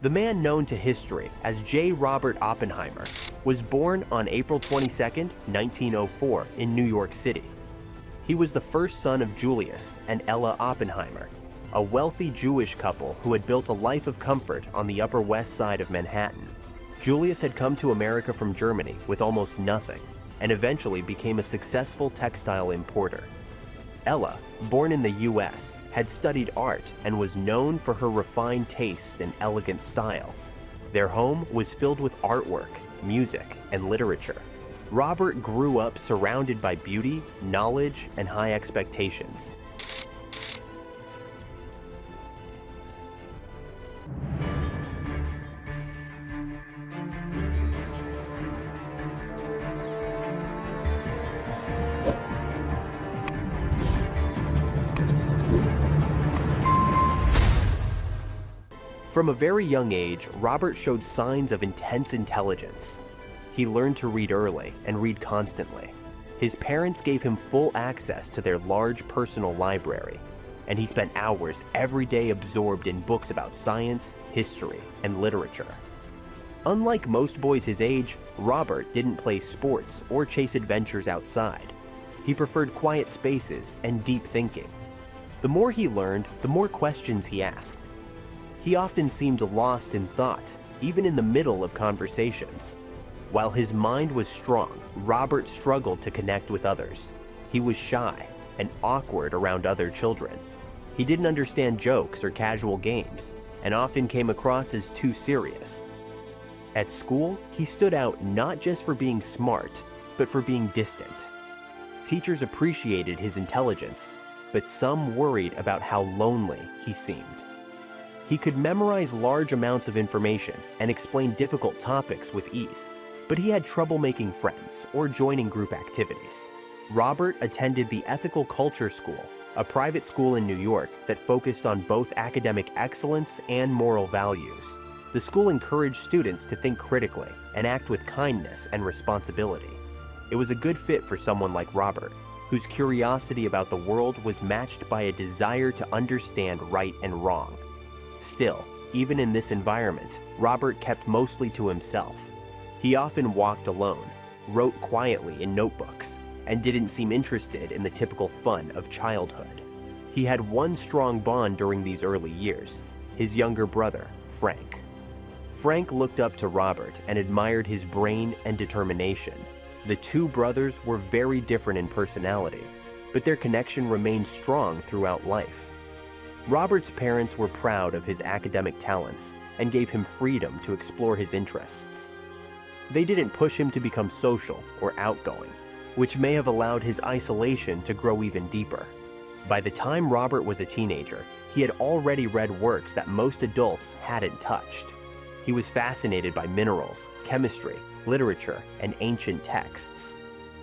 The man known to history as J. Robert Oppenheimer was born on April 22, 1904 in New York City. He was the first son of Julius and Ella Oppenheimer, a wealthy Jewish couple who had built a life of comfort on the Upper West Side of Manhattan. Julius had come to America from Germany with almost nothing and eventually became a successful textile importer. Ella, born in the US, had studied art and was known for her refined taste and elegant style. Their home was filled with artwork, music, and literature. Robert grew up surrounded by beauty, knowledge, and high expectations. From a very young age, Robert showed signs of intense intelligence. He learned to read early and read constantly. His parents gave him full access to their large personal library, and he spent hours every day absorbed in books about science, history, and literature. Unlike most boys his age, Robert didn't play sports or chase adventures outside. He preferred quiet spaces and deep thinking. The more he learned, the more questions he asked. He often seemed lost in thought, even in the middle of conversations. While his mind was strong, Robert struggled to connect with others. He was shy and awkward around other children. He didn't understand jokes or casual games, and often came across as too serious. At school, he stood out not just for being smart, but for being distant. Teachers appreciated his intelligence, but some worried about how lonely he seemed. He could memorize large amounts of information and explain difficult topics with ease, but he had trouble making friends or joining group activities. Robert attended the Ethical Culture School, a private school in New York that focused on both academic excellence and moral values. The school encouraged students to think critically and act with kindness and responsibility. It was a good fit for someone like Robert, whose curiosity about the world was matched by a desire to understand right and wrong. Still, even in this environment, Robert kept mostly to himself. He often walked alone, wrote quietly in notebooks, and didn't seem interested in the typical fun of childhood. He had one strong bond during these early years: his younger brother, Frank. Frank looked up to Robert and admired his brain and determination. The two brothers were very different in personality, but their connection remained strong throughout life. Robert's parents were proud of his academic talents and gave him freedom to explore his interests. They didn't push him to become social or outgoing, which may have allowed his isolation to grow even deeper. By the time Robert was a teenager, he had already read works that most adults hadn't touched. He was fascinated by minerals, chemistry, literature, and ancient texts.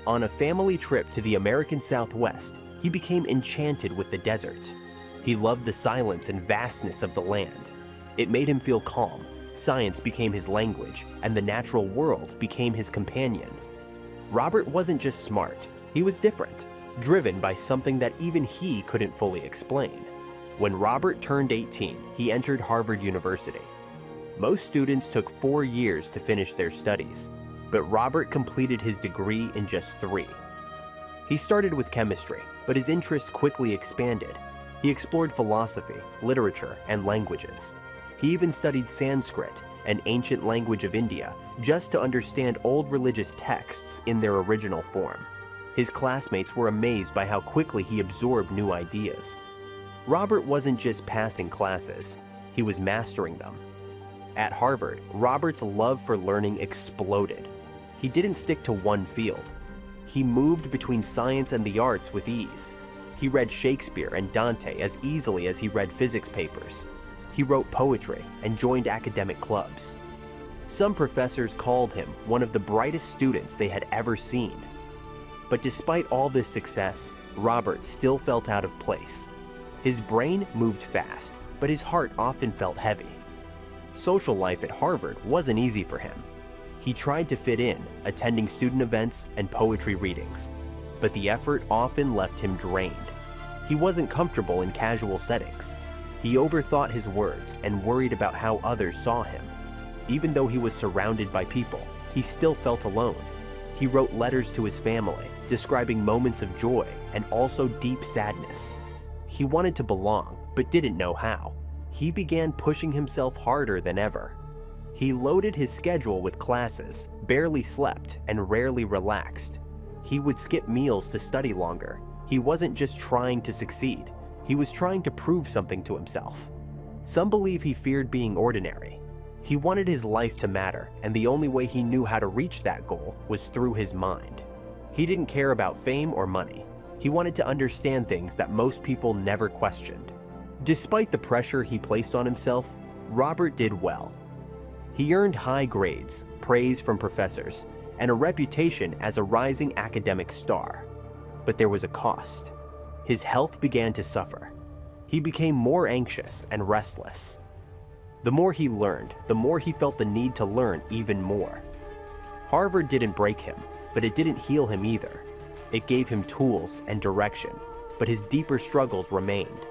On a family trip to the American Southwest, he became enchanted with the desert. He loved the silence and vastness of the land. It made him feel calm. Science became his language, and the natural world became his companion. Robert wasn't just smart, he was different, driven by something that even he couldn't fully explain. When Robert turned 18, he entered Harvard University. Most students took 4 years to finish their studies, but Robert completed his degree in just 3. He started with chemistry, but his interests quickly expanded. He explored philosophy, literature, and languages. He even studied Sanskrit, an ancient language of India, just to understand old religious texts in their original form. His classmates were amazed by how quickly he absorbed new ideas. Robert wasn't just passing classes, he was mastering them. At Harvard, Robert's love for learning exploded. He didn't stick to one field. He moved between science and the arts with ease. He read Shakespeare and Dante as easily as he read physics papers. He wrote poetry and joined academic clubs. Some professors called him one of the brightest students they had ever seen. But despite all this success, Robert still felt out of place. His brain moved fast, but his heart often felt heavy. Social life at Harvard wasn't easy for him. He tried to fit in, attending student events and poetry readings, but the effort often left him drained. He wasn't comfortable in casual settings. He overthought his words and worried about how others saw him. Even though he was surrounded by people, he still felt alone. He wrote letters to his family, describing moments of joy and also deep sadness. He wanted to belong, but didn't know how. He began pushing himself harder than ever. He loaded his schedule with classes, barely slept, and rarely relaxed. He would skip meals to study longer. He wasn't just trying to succeed, he was trying to prove something to himself. Some believe he feared being ordinary. He wanted his life to matter, and the only way he knew how to reach that goal was through his mind. He didn't care about fame or money. He wanted to understand things that most people never questioned. Despite the pressure he placed on himself, Robert did well. He earned high grades, praise from professors, and a reputation as a rising academic star. But there was a cost. His health began to suffer. He became more anxious and restless. The more he learned, the more he felt the need to learn even more. Harvard didn't break him, but it didn't heal him either. It gave him tools and direction, but his deeper struggles remained.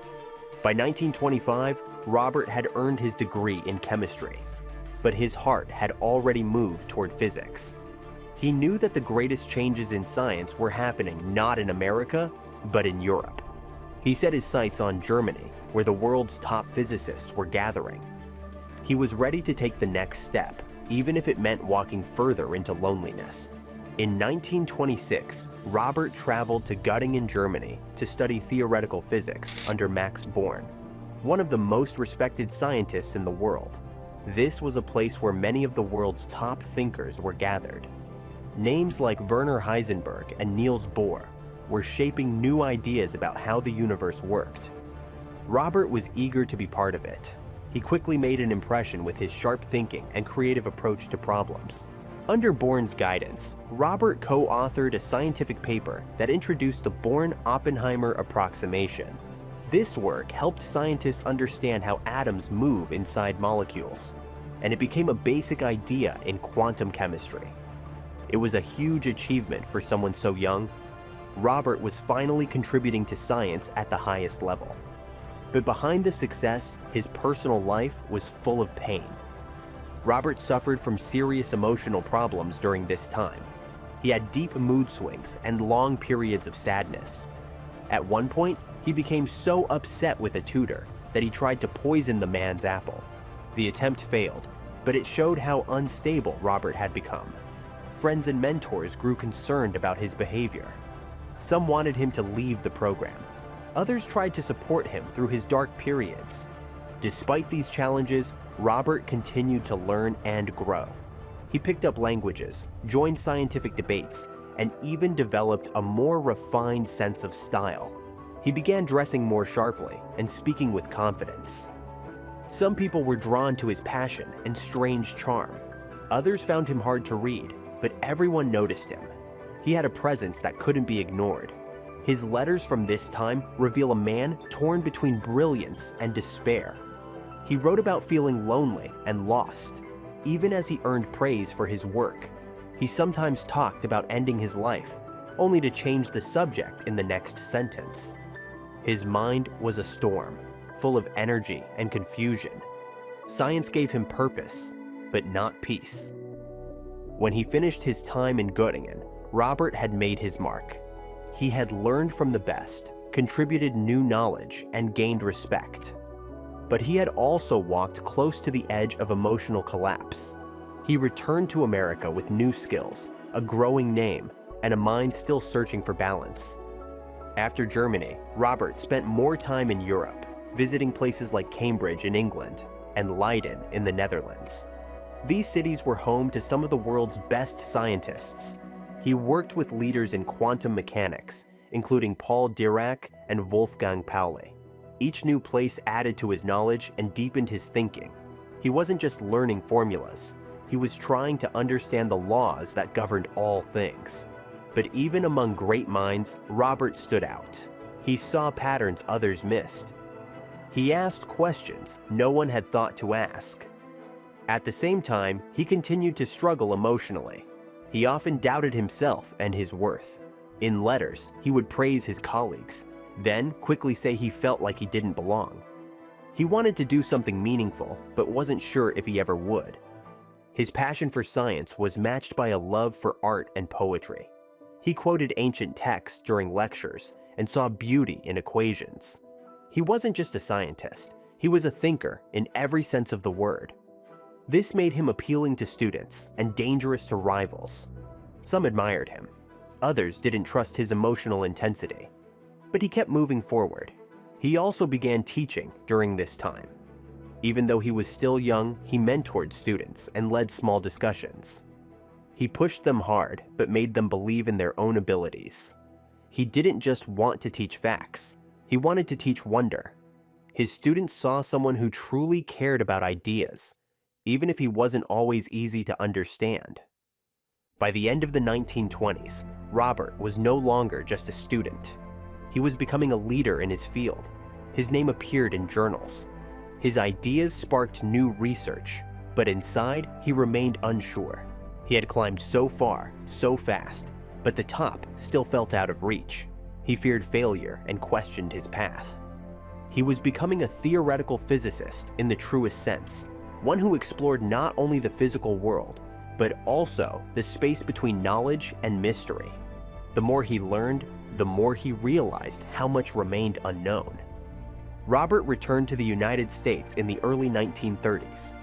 By 1925, Robert had earned his degree in chemistry, but his heart had already moved toward physics. He knew that the greatest changes in science were happening not in America, but in Europe. He set his sights on Germany, where the world's top physicists were gathering. He was ready to take the next step, even if it meant walking further into loneliness. In 1926, Robert traveled to Göttingen, Germany to study theoretical physics under Max Born, one of the most respected scientists in the world. This was a place where many of the world's top thinkers were gathered. Names like Werner Heisenberg and Niels Bohr were shaping new ideas about how the universe worked. Robert was eager to be part of it. He quickly made an impression with his sharp thinking and creative approach to problems. Under Born's guidance, Robert co-authored a scientific paper that introduced the Born-Oppenheimer approximation. This work helped scientists understand how atoms move inside molecules, and it became a basic idea in quantum chemistry. It was a huge achievement for someone so young. Robert was finally contributing to science at the highest level. But behind the success, his personal life was full of pain. Robert suffered from serious emotional problems during this time. He had deep mood swings and long periods of sadness. At one point, he became so upset with a tutor that he tried to poison the man's apple. The attempt failed, but it showed how unstable Robert had become. Friends and mentors grew concerned about his behavior. Some wanted him to leave the program. Others tried to support him through his dark periods. Despite these challenges, Robert continued to learn and grow. He picked up languages, joined scientific debates, and even developed a more refined sense of style. He began dressing more sharply and speaking with confidence. Some people were drawn to his passion and strange charm. Others found him hard to read, but everyone noticed him. He had a presence that couldn't be ignored. His letters from this time reveal a man torn between brilliance and despair. He wrote about feeling lonely and lost. Even as he earned praise for his work, he sometimes talked about ending his life, only to change the subject in the next sentence. His mind was a storm, full of energy and confusion. Science gave him purpose, but not peace. When he finished his time in Göttingen, Robert had made his mark. He had learned from the best, contributed new knowledge, and gained respect. But he had also walked close to the edge of emotional collapse. He returned to America with new skills, a growing name, and a mind still searching for balance. After Germany, Robert spent more time in Europe, visiting places like Cambridge in England and Leiden in the Netherlands. These cities were home to some of the world's best scientists. He worked with leaders in quantum mechanics, including Paul Dirac and Wolfgang Pauli. Each new place added to his knowledge and deepened his thinking. He wasn't just learning formulas, he was trying to understand the laws that governed all things. But even among great minds, Robert stood out. He saw patterns others missed. He asked questions no one had thought to ask. At the same time, he continued to struggle emotionally. He often doubted himself and his worth. In letters, he would praise his colleagues, then quickly say he felt like he didn't belong. He wanted to do something meaningful, but wasn't sure if he ever would. His passion for science was matched by a love for art and poetry. He quoted ancient texts during lectures and saw beauty in equations. He wasn't just a scientist, he was a thinker in every sense of the word. This made him appealing to students and dangerous to rivals. Some admired him. Others didn't trust his emotional intensity. But he kept moving forward. He also began teaching during this time. Even though he was still young, he mentored students and led small discussions. He pushed them hard, but made them believe in their own abilities. He didn't just want to teach facts. He wanted to teach wonder. His students saw someone who truly cared about ideas, even if he wasn't always easy to understand. By the end of the 1920s, Robert was no longer just a student. He was becoming a leader in his field. His name appeared in journals. His ideas sparked new research, but inside, he remained unsure. He had climbed so far, so fast, but the top still felt out of reach. He feared failure and questioned his path. He was becoming a theoretical physicist in the truest sense, one who explored not only the physical world, but also the space between knowledge and mystery. The more he learned, the more he realized how much remained unknown. Robert returned to the United States in the early 1930s.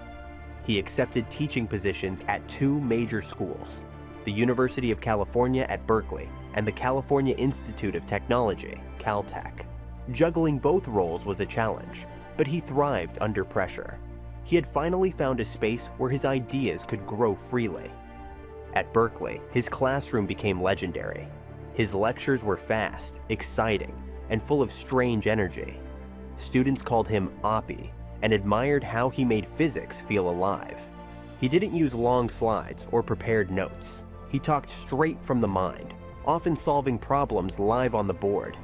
He accepted teaching positions at two major schools, the University of California at Berkeley and the California Institute of Technology, Caltech. Juggling both roles was a challenge, but he thrived under pressure. He had finally found a space where his ideas could grow freely. At Berkeley, his classroom became legendary. His lectures were fast, exciting, and full of strange energy. Students called him Oppie and admired how he made physics feel alive. He didn't use long slides or prepared notes. He talked straight from the mind, often solving problems live on the board.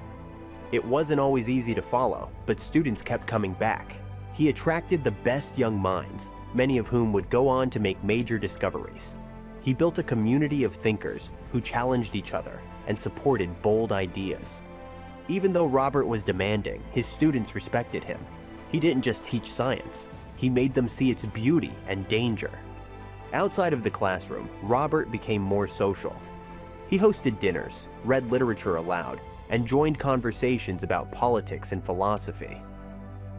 It wasn't always easy to follow, but students kept coming back. He attracted the best young minds, many of whom would go on to make major discoveries. He built a community of thinkers who challenged each other and supported bold ideas. Even though Robert was demanding, his students respected him. He didn't just teach science, he made them see its beauty and danger. Outside of the classroom, Robert became more social. He hosted dinners, read literature aloud, and joined conversations about politics and philosophy.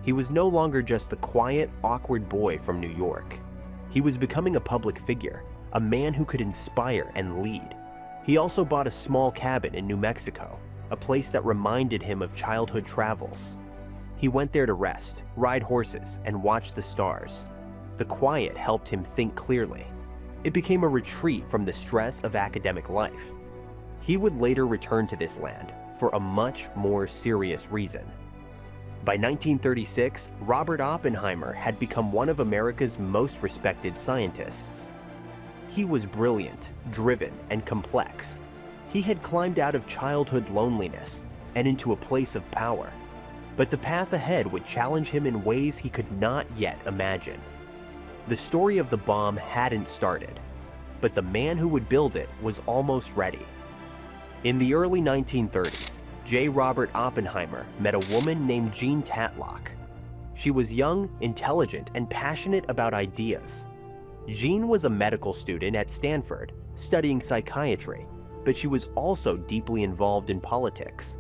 He was no longer just the quiet, awkward boy from New York. He was becoming a public figure, a man who could inspire and lead. He also bought a small cabin in New Mexico, a place that reminded him of childhood travels. He went there to rest, ride horses, and watch the stars. The quiet helped him think clearly. It became a retreat from the stress of academic life. He would later return to this land for a much more serious reason. By 1936, Robert Oppenheimer had become one of America's most respected scientists. He was brilliant, driven, and complex. He had climbed out of childhood loneliness and into a place of power. But the path ahead would challenge him in ways he could not yet imagine. The story of the bomb hadn't started, but the man who would build it was almost ready. In the early 1930s, J. Robert Oppenheimer met a woman named Jean Tatlock. She was young, intelligent, and passionate about ideas. Jean was a medical student at Stanford, studying psychiatry, but she was also deeply involved in politics.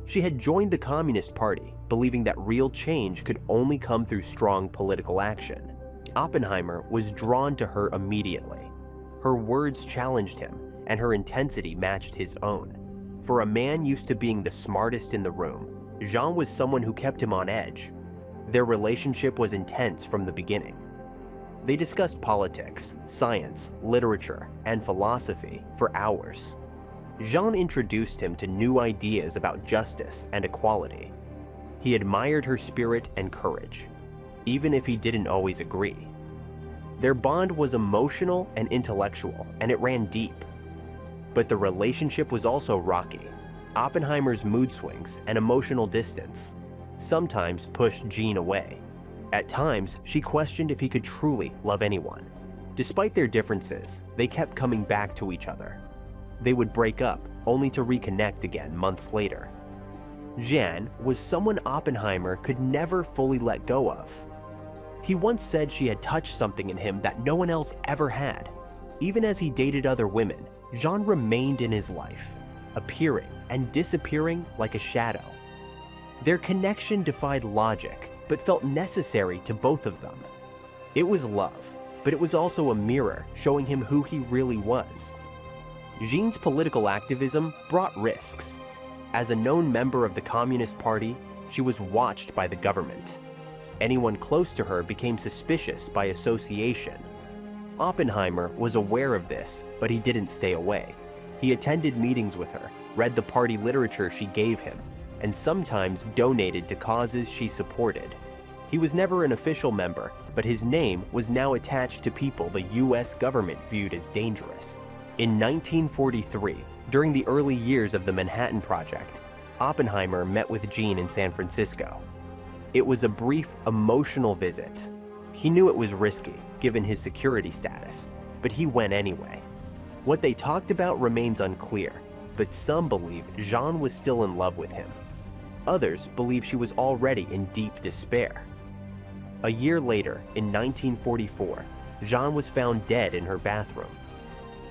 She had joined the Communist Party, believing that real change could only come through strong political action. Oppenheimer was drawn to her immediately. Her words challenged him, and her intensity matched his own. For a man used to being the smartest in the room, Jean was someone who kept him on edge. Their relationship was intense from the beginning. They discussed politics, science, literature, and philosophy for hours. Jean introduced him to new ideas about justice and equality. He admired her spirit and courage, even if he didn't always agree. Their bond was emotional and intellectual, and it ran deep. But the relationship was also rocky. Oppenheimer's mood swings and emotional distance sometimes pushed Jean away. At times, she questioned if he could truly love anyone. Despite their differences, they kept coming back to each other. They would break up, only to reconnect again months later. Jeanne was someone Oppenheimer could never fully let go of. He once said she had touched something in him that no one else ever had. Even as he dated other women, Jeanne remained in his life, appearing and disappearing like a shadow. Their connection defied logic, but felt necessary to both of them. It was love, but it was also a mirror showing him who he really was. Jeanne's political activism brought risks. As a known member of the Communist Party, she was watched by the government. Anyone close to her became suspicious by association. Oppenheimer was aware of this, but he didn't stay away. He attended meetings with her, read the party literature she gave him, and sometimes donated to causes she supported. He was never an official member, but his name was now attached to people the US government viewed as dangerous. In 1943, during the early years of the Manhattan Project, Oppenheimer met with Jeanne in San Francisco. It was a brief, emotional visit. He knew it was risky, given his security status, but he went anyway. What they talked about remains unclear, but some believe Jeanne was still in love with him. Others believe she was already in deep despair. A year later, in 1944, Jeanne was found dead in her bathroom.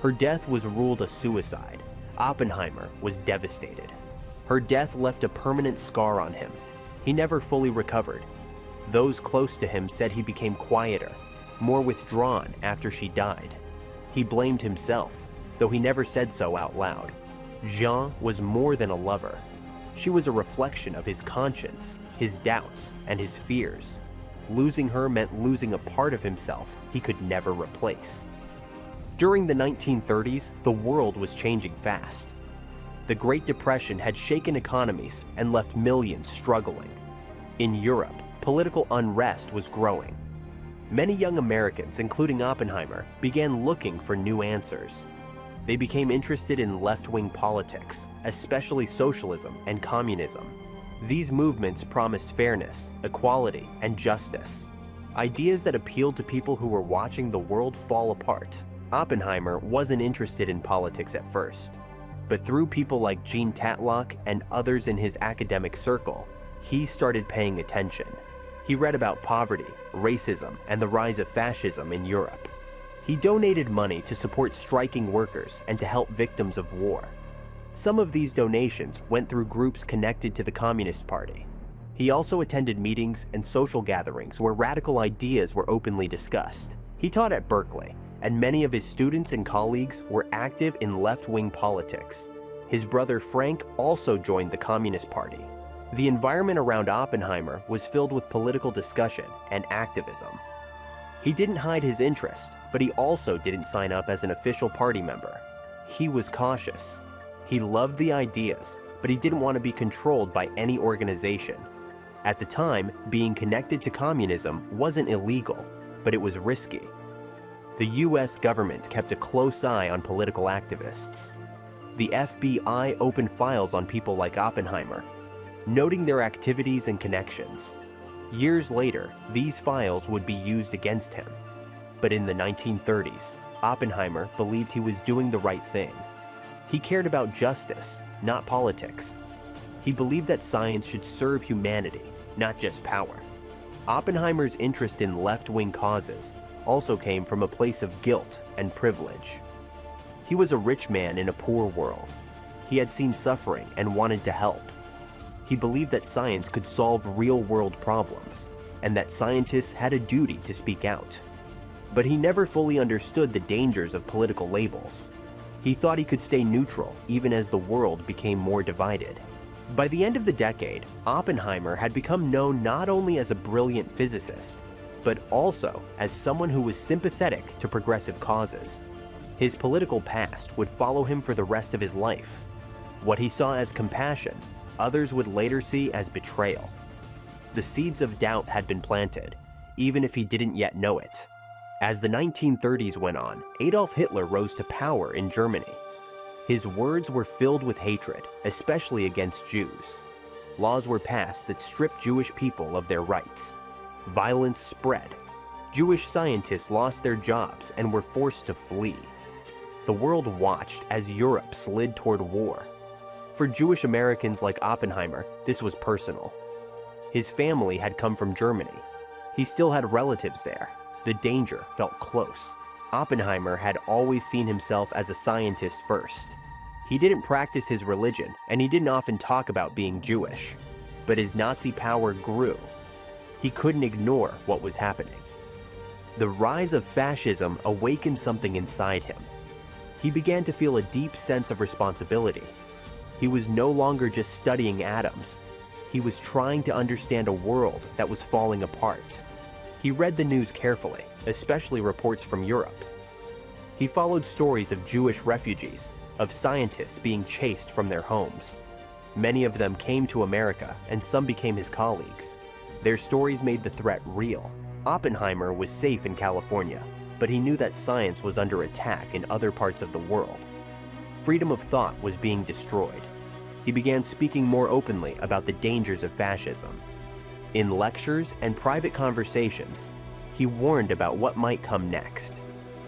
Her death was ruled a suicide. Oppenheimer was devastated. Her death left a permanent scar on him. He never fully recovered. Those close to him said he became quieter, more withdrawn after she died. He blamed himself, though he never said so out loud. Jeanne was more than a lover. She was a reflection of his conscience, his doubts, and his fears. Losing her meant losing a part of himself he could never replace. During the 1930s, the world was changing fast. The Great Depression had shaken economies and left millions struggling. In Europe, political unrest was growing. Many young Americans, including Oppenheimer, began looking for new answers. They became interested in left-wing politics, especially socialism and communism. These movements promised fairness, equality, and justice, ideas that appealed to people who were watching the world fall apart. Oppenheimer wasn't interested in politics at first, but through people like Jean Tatlock and others in his academic circle, he started paying attention. He read about poverty, racism, and the rise of fascism in Europe. He donated money to support striking workers and to help victims of war. Some of these donations went through groups connected to the Communist Party. He also attended meetings and social gatherings where radical ideas were openly discussed. He taught at Berkeley, and many of his students and colleagues were active in left-wing politics. His brother Frank also joined the Communist Party. The environment around Oppenheimer was filled with political discussion and activism. He didn't hide his interest, but he also didn't sign up as an official party member. He was cautious. He loved the ideas, but he didn't want to be controlled by any organization. At the time, being connected to communism wasn't illegal, but it was risky. The US government kept a close eye on political activists. The FBI opened files on people like Oppenheimer, noting their activities and connections. Years later, these files would be used against him. But in the 1930s, Oppenheimer believed he was doing the right thing. He cared about justice, not politics. He believed that science should serve humanity, not just power. Oppenheimer's interest in left-wing causes also came from a place of guilt and privilege. He was a rich man in a poor world. He had seen suffering and wanted to help. He believed that science could solve real-world problems, and that scientists had a duty to speak out. But he never fully understood the dangers of political labels. He thought he could stay neutral even as the world became more divided. By the end of the decade, Oppenheimer had become known not only as a brilliant physicist, but also as someone who was sympathetic to progressive causes. His political past would follow him for the rest of his life. What he saw as compassion, others would later see as betrayal. The seeds of doubt had been planted, even if he didn't yet know it. As the 1930s went on, Adolf Hitler rose to power in Germany. His words were filled with hatred, especially against Jews. Laws were passed that stripped Jewish people of their rights. Violence spread. Jewish scientists lost their jobs and were forced to flee. The world watched as Europe slid toward war. For Jewish Americans like Oppenheimer, this was personal. His family had come from Germany. He still had relatives there. The danger felt close. Oppenheimer had always seen himself as a scientist first. He didn't practice his religion, and he didn't often talk about being Jewish. But his Nazi power grew. He couldn't ignore what was happening. The rise of fascism awakened something inside him. He began to feel a deep sense of responsibility. He was no longer just studying atoms. He was trying to understand a world that was falling apart. He read the news carefully, especially reports from Europe. He followed stories of Jewish refugees, of scientists being chased from their homes. Many of them came to America, and some became his colleagues. Their stories made the threat real. Oppenheimer was safe in California, but he knew that science was under attack in other parts of the world. Freedom of thought was being destroyed. He began speaking more openly about the dangers of fascism. In lectures and private conversations, he warned about what might come next.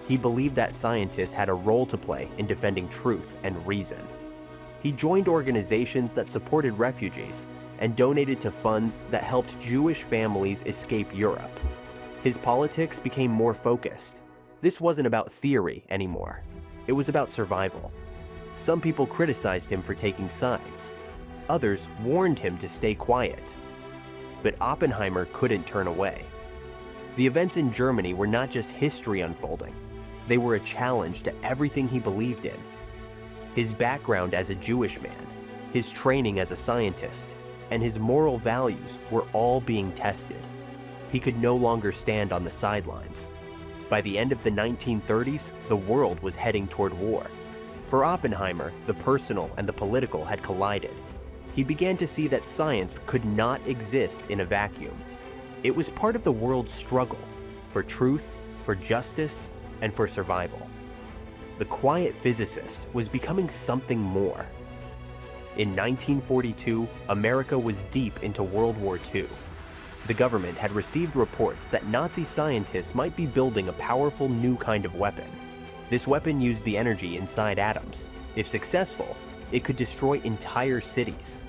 He believed that scientists had a role to play in defending truth and reason. He joined organizations that supported refugees and donated to funds that helped Jewish families escape Europe. His politics became more focused. This wasn't about theory anymore. It was about survival. Some people criticized him for taking sides. Others warned him to stay quiet. But Oppenheimer couldn't turn away. The events in Germany were not just history unfolding. They were a challenge to everything he believed in. His background as a Jewish man, his training as a scientist, and his moral values were all being tested. He could no longer stand on the sidelines. By the end of the 1930s, the world was heading toward war. For Oppenheimer, the personal and the political had collided. He began to see that science could not exist in a vacuum. It was part of the world's struggle for truth, for justice, and for survival. The quiet physicist was becoming something more. In 1942, America was deep into World War II. The government had received reports that Nazi scientists might be building a powerful new kind of weapon. This weapon used the energy inside atoms. If successful, it could destroy entire cities.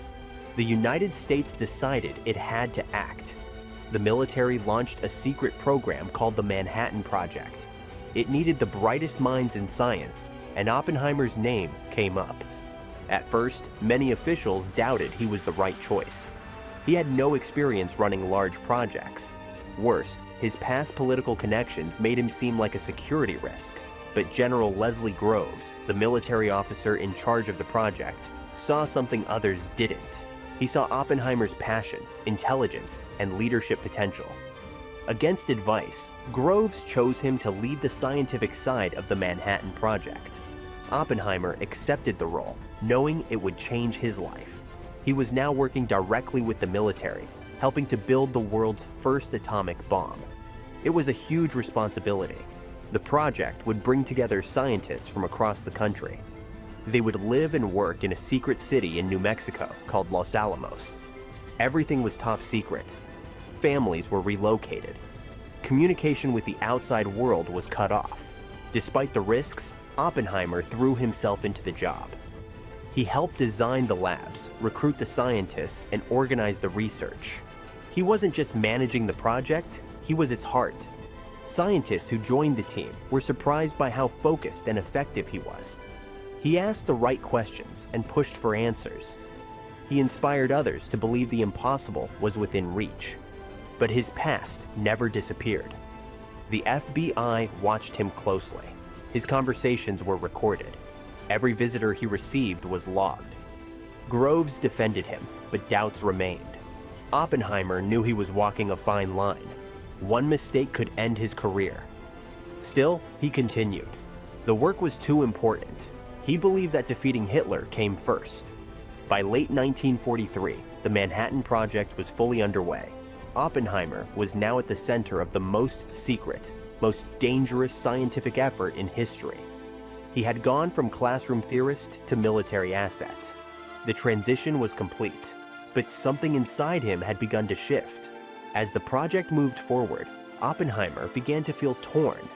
The United States decided it had to act. The military launched a secret program called the Manhattan Project. It needed the brightest minds in science, and Oppenheimer's name came up. At first, many officials doubted he was the right choice. He had no experience running large projects. Worse, his past political connections made him seem like a security risk. But General Leslie Groves, the military officer in charge of the project, saw something others didn't. He saw Oppenheimer's passion, intelligence, and leadership potential. Against advice, Groves chose him to lead the scientific side of the Manhattan Project. Oppenheimer accepted the role, knowing it would change his life. He was now working directly with the military, helping to build the world's first atomic bomb. It was a huge responsibility. The project would bring together scientists from across the country. They would live and work in a secret city in New Mexico called Los Alamos. Everything was top secret. Families were relocated. Communication with the outside world was cut off. Despite the risks, Oppenheimer threw himself into the job. He helped design the labs, recruit the scientists, and organize the research. He wasn't just managing the project, he was its heart. Scientists who joined the team were surprised by how focused and effective he was. He asked the right questions and pushed for answers. He inspired others to believe the impossible was within reach. But his past never disappeared. The FBI watched him closely. His conversations were recorded. Every visitor he received was logged. Groves defended him, but doubts remained. Oppenheimer knew he was walking a fine line. One mistake could end his career. Still, he continued. The work was too important. He believed that defeating Hitler came first. By late 1943, the Manhattan Project was fully underway. Oppenheimer was now at the center of the most secret, most dangerous scientific effort in history. He had gone from classroom theorist to military asset. The transition was complete, but something inside him had begun to shift. As the project moved forward, Oppenheimer began to feel torn.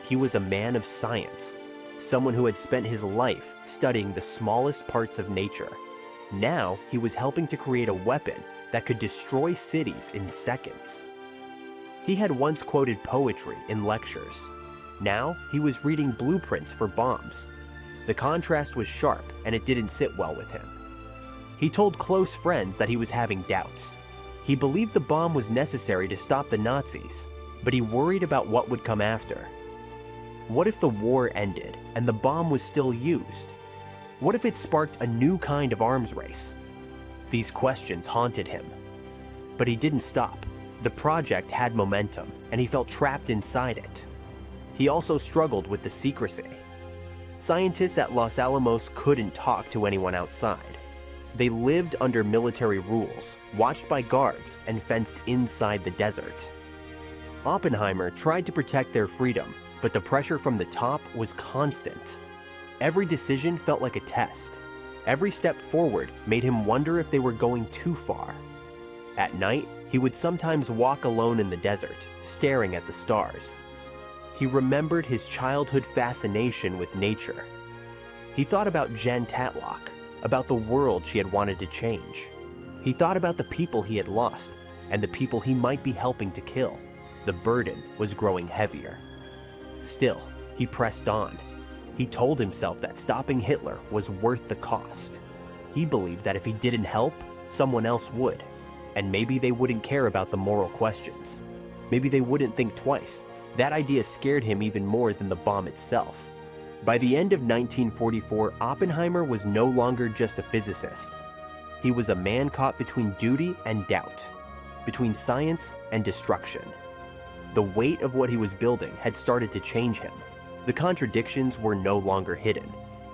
He was a man of science, someone who had spent his life studying the smallest parts of nature. Now he was helping to create a weapon that could destroy cities in seconds. He had once quoted poetry in lectures. Now he was reading blueprints for bombs. The contrast was sharp, and it didn't sit well with him. He told close friends that he was having doubts. He believed the bomb was necessary to stop the Nazis, but he worried about what would come after. What if the war ended and the bomb was still used? What if it sparked a new kind of arms race? These questions haunted him. But he didn't stop. The project had momentum, and he felt trapped inside it. He also struggled with the secrecy. Scientists at Los Alamos couldn't talk to anyone outside. They lived under military rules, watched by guards, and fenced inside the desert. Oppenheimer tried to protect their freedom, but the pressure from the top was constant. Every decision felt like a test. Every step forward made him wonder if they were going too far. At night, he would sometimes walk alone in the desert, staring at the stars. He remembered his childhood fascination with nature. He thought about Jen Tatlock, about the world she had wanted to change. He thought about the people he had lost and the people he might be helping to kill. The burden was growing heavier. Still, he pressed on. He told himself that stopping Hitler was worth the cost. He believed that if he didn't help, someone else would. And maybe they wouldn't care about the moral questions. Maybe they wouldn't think twice. That idea scared him even more than the bomb itself. By the end of 1944, Oppenheimer was no longer just a physicist. He was a man caught between duty and doubt, between science and destruction. The weight of what he was building had started to change him. The contradictions were no longer hidden.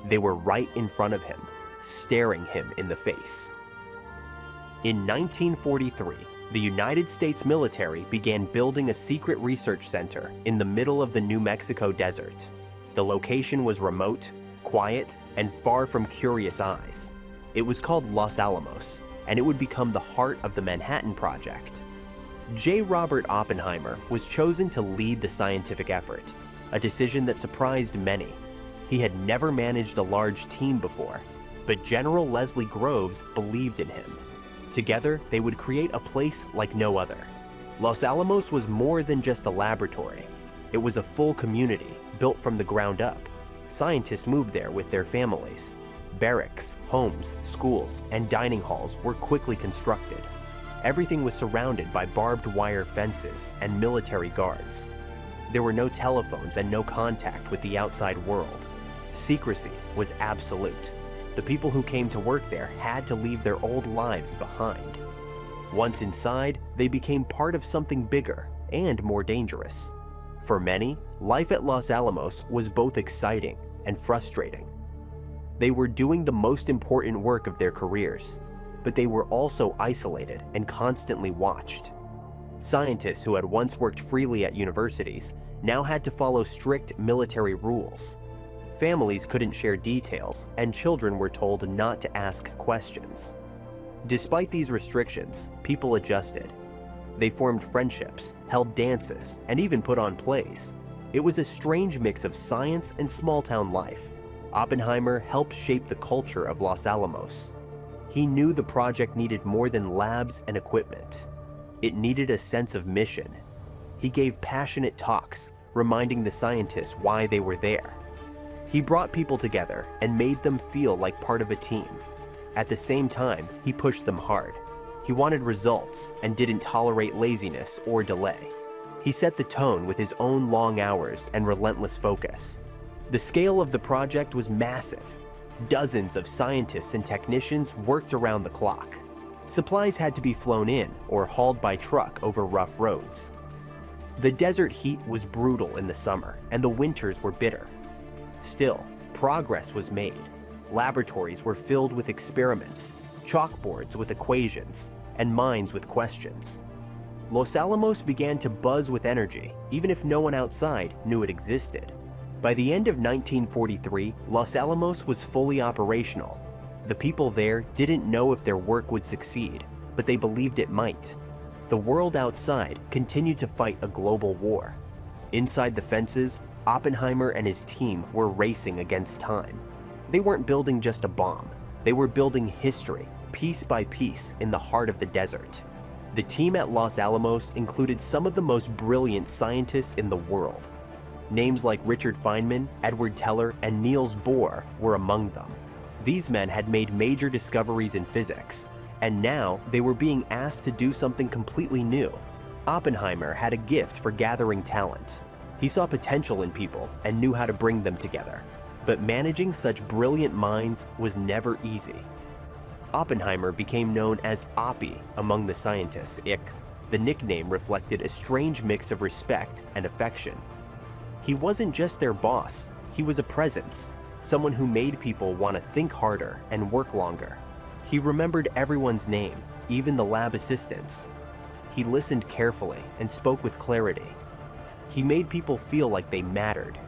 They were right in front of him, staring him in the face. In 1943, the United States military began building a secret research center in the middle of the New Mexico desert. The location was remote, quiet, and far from curious eyes. It was called Los Alamos, and it would become the heart of the Manhattan Project. J. Robert Oppenheimer was chosen to lead the scientific effort, a decision that surprised many. He had never managed a large team before, but General Leslie Groves believed in him. Together, they would create a place like no other. Los Alamos was more than just a laboratory. It was a full community, built from the ground up. Scientists moved there with their families. Barracks, homes, schools, and dining halls were quickly constructed. Everything was surrounded by barbed wire fences and military guards. There were no telephones and no contact with the outside world. Secrecy was absolute. The people who came to work there had to leave their old lives behind. Once inside, they became part of something bigger and more dangerous. For many, life at Los Alamos was both exciting and frustrating. They were doing the most important work of their careers, but they were also isolated and constantly watched. Scientists who had once worked freely at universities now had to follow strict military rules. Families couldn't share details, and children were told not to ask questions. Despite these restrictions, people adjusted. They formed friendships, held dances, and even put on plays. It was a strange mix of science and small-town life. Oppenheimer helped shape the culture of Los Alamos. He knew the project needed more than labs and equipment. It needed a sense of mission. He gave passionate talks, reminding the scientists why they were there. He brought people together and made them feel like part of a team. At the same time, he pushed them hard. He wanted results and didn't tolerate laziness or delay. He set the tone with his own long hours and relentless focus. The scale of the project was massive. Dozens of scientists and technicians worked around the clock. Supplies had to be flown in or hauled by truck over rough roads. The desert heat was brutal in the summer, and the winters were bitter. Still, progress was made. Laboratories were filled with experiments, chalkboards with equations, and minds with questions. Los Alamos began to buzz with energy, even if no one outside knew it existed. By the end of 1943, Los Alamos was fully operational. The people there didn't know if their work would succeed, but they believed it might. The world outside continued to fight a global war. Inside the fences, Oppenheimer and his team were racing against time. They weren't building just a bomb. They were building history, piece by piece, in the heart of the desert. The team at Los Alamos included some of the most brilliant scientists in the world. Names like Richard Feynman, Edward Teller, and Niels Bohr were among them. These men had made major discoveries in physics, and now they were being asked to do something completely new. Oppenheimer had a gift for gathering talent. He saw potential in people and knew how to bring them together. But managing such brilliant minds was never easy. Oppenheimer became known as Oppie among the scientists. The nickname reflected a strange mix of respect and affection. He wasn't just their boss, he was a presence, someone who made people want to think harder and work longer. He remembered everyone's name, even the lab assistants. He listened carefully and spoke with clarity. He made people feel like they mattered.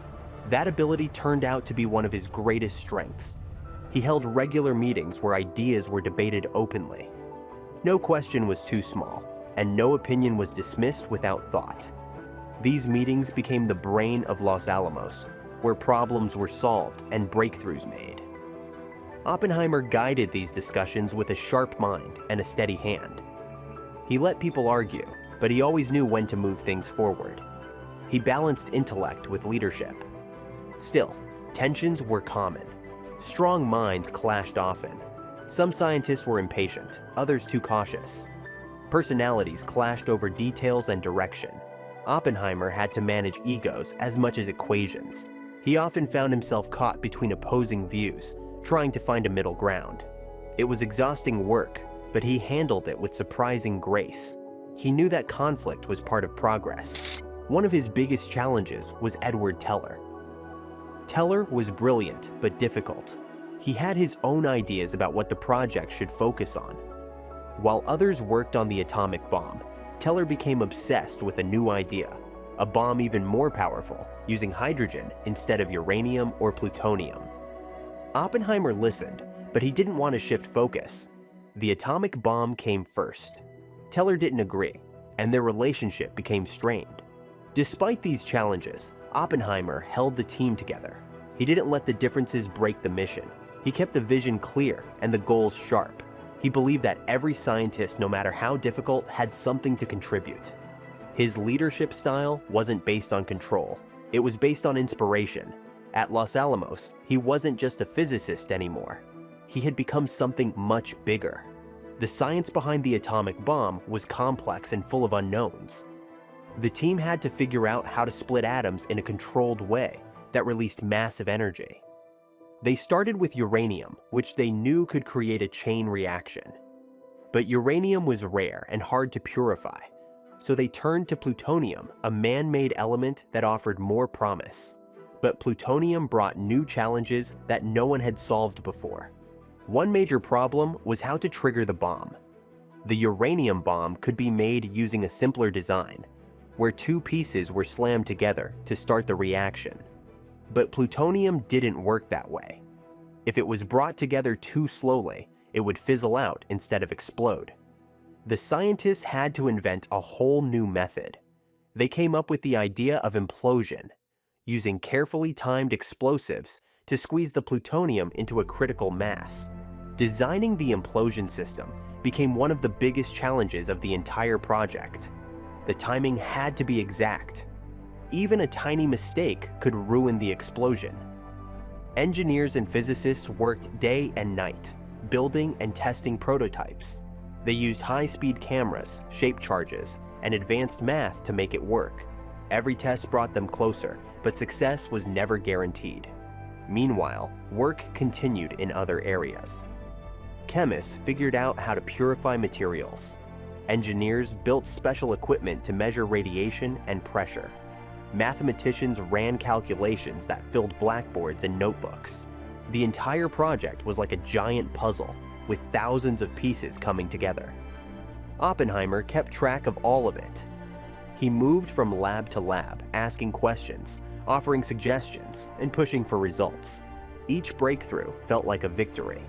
That ability turned out to be one of his greatest strengths. He held regular meetings where ideas were debated openly. No question was too small, and no opinion was dismissed without thought. These meetings became the brain of Los Alamos, where problems were solved and breakthroughs made. Oppenheimer guided these discussions with a sharp mind and a steady hand. He let people argue, but he always knew when to move things forward. He balanced intellect with leadership. Still, tensions were common. Strong minds clashed often. Some scientists were impatient, others too cautious. Personalities clashed over details and direction. Oppenheimer had to manage egos as much as equations. He often found himself caught between opposing views, trying to find a middle ground. It was exhausting work, but he handled it with surprising grace. He knew that conflict was part of progress. One of his biggest challenges was Edward Teller. Teller was brilliant but difficult. He had his own ideas about what the project should focus on. While others worked on the atomic bomb, Teller became obsessed with a new idea, a bomb even more powerful, using hydrogen instead of uranium or plutonium. Oppenheimer listened, but he didn't want to shift focus. The atomic bomb came first. Teller didn't agree, and their relationship became strained. Despite these challenges, Oppenheimer held the team together. He didn't let the differences break the mission. He kept the vision clear and the goals sharp. He believed that every scientist, no matter how difficult, had something to contribute. His leadership style wasn't based on control. It was based on inspiration. At Los Alamos, he wasn't just a physicist anymore. He had become something much bigger. The science behind the atomic bomb was complex and full of unknowns. The team had to figure out how to split atoms in a controlled way that released massive energy. They started with uranium, which they knew could create a chain reaction. But uranium was rare and hard to purify, so they turned to plutonium, a man-made element that offered more promise. But plutonium brought new challenges that no one had solved before. One major problem was how to trigger the bomb. The uranium bomb could be made using a simpler design, where two pieces were slammed together to start the reaction. But plutonium didn't work that way. If it was brought together too slowly, it would fizzle out instead of explode. The scientists had to invent a whole new method. They came up with the idea of implosion, using carefully timed explosives to squeeze the plutonium into a critical mass. Designing the implosion system became one of the biggest challenges of the entire project. The timing had to be exact. Even a tiny mistake could ruin the explosion. Engineers and physicists worked day and night, building and testing prototypes. They used high-speed cameras, shape charges, and advanced math to make it work. Every test brought them closer, but success was never guaranteed. Meanwhile, work continued in other areas. Chemists figured out how to purify materials. Engineers built special equipment to measure radiation and pressure. Mathematicians ran calculations that filled blackboards and notebooks. The entire project was like a giant puzzle, with thousands of pieces coming together. Oppenheimer kept track of all of it. He moved from lab to lab, asking questions, offering suggestions, and pushing for results. Each breakthrough felt like a victory.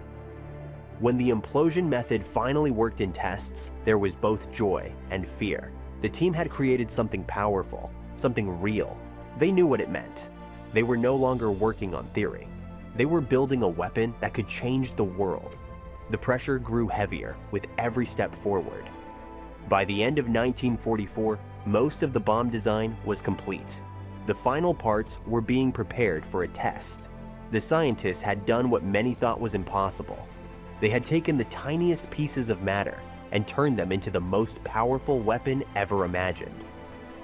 When the implosion method finally worked in tests, there was both joy and fear. The team had created something powerful, something real. They knew what it meant. They were no longer working on theory. They were building a weapon that could change the world. The pressure grew heavier with every step forward. By the end of 1944, most of the bomb design was complete. The final parts were being prepared for a test. The scientists had done what many thought was impossible. They had taken the tiniest pieces of matter and turned them into the most powerful weapon ever imagined.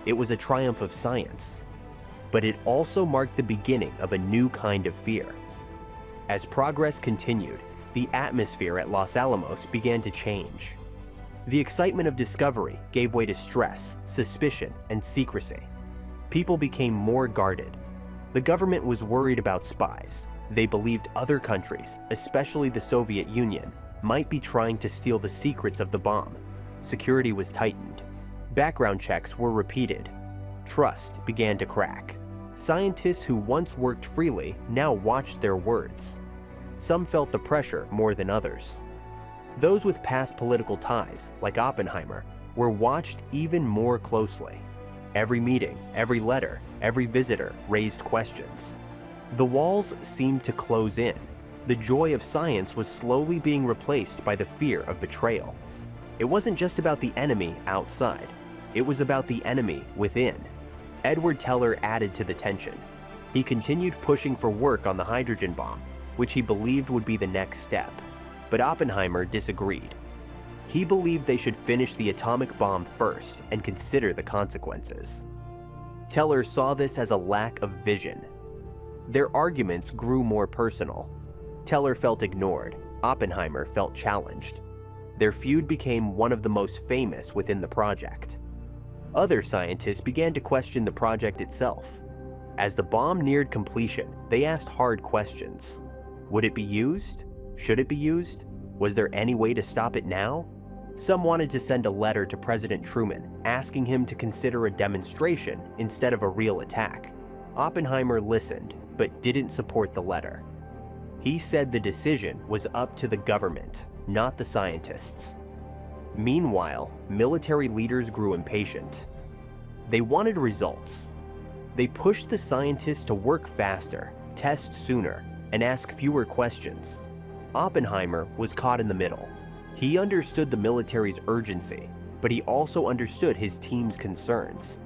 It was a triumph of science, but it also marked the beginning of a new kind of fear. As progress continued, the atmosphere at Los Alamos began to change. The excitement of discovery gave way to stress, suspicion, and secrecy. People became more guarded. The government was worried about spies. They believed other countries, especially the Soviet Union, might be trying to steal the secrets of the bomb. Security was tightened. Background checks were repeated. Trust began to crack. Scientists who once worked freely now watched their words. Some felt the pressure more than others. Those with past political ties, like Oppenheimer, were watched even more closely. Every meeting, every letter, every visitor raised questions. The walls seemed to close in. The joy of science was slowly being replaced by the fear of betrayal. It wasn't just about the enemy outside. It was about the enemy within. Edward Teller added to the tension. He continued pushing for work on the hydrogen bomb, which he believed would be the next step. But Oppenheimer disagreed. He believed they should finish the atomic bomb first and consider the consequences. Teller saw this as a lack of vision. Their arguments grew more personal. Teller felt ignored. Oppenheimer felt challenged. Their feud became one of the most famous within the project. Other scientists began to question the project itself. As the bomb neared completion, they asked hard questions. Would it be used? Should it be used? Was there any way to stop it now? Some wanted to send a letter to President Truman asking him to consider a demonstration instead of a real attack. Oppenheimer listened, but didn't support the letter. He said the decision was up to the government, not the scientists. Meanwhile, military leaders grew impatient. They wanted results. They pushed the scientists to work faster, test sooner, and ask fewer questions. Oppenheimer was caught in the middle. He understood the military's urgency, but he also understood his team's concerns.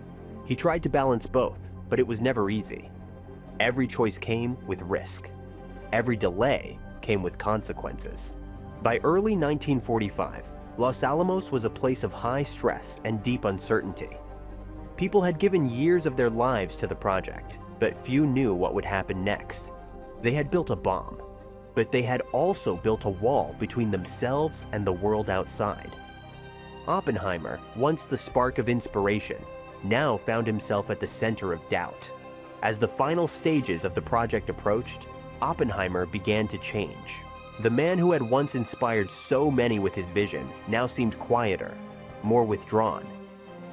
He tried to balance both, but it was never easy. Every choice came with risk. Every delay came with consequences. By early 1945, Los Alamos was a place of high stress and deep uncertainty. People had given years of their lives to the project, but few knew what would happen next. They had built a bomb, but they had also built a wall between themselves and the world outside. Oppenheimer, once the spark of inspiration, now found himself at the center of doubt. As the final stages of the project approached, Oppenheimer began to change. The man who had once inspired so many with his vision now seemed quieter, more withdrawn.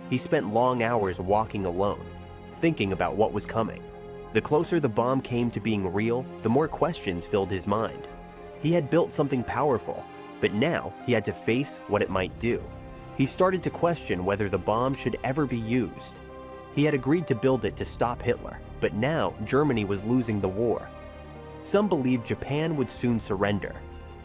He spent long hours walking alone, thinking about what was coming. The closer the bomb came to being real, the more questions filled his mind. He had built something powerful, but now he had to face what it might do. He started to question whether the bomb should ever be used. He had agreed to build it to stop Hitler, but now Germany was losing the war. Some believed Japan would soon surrender.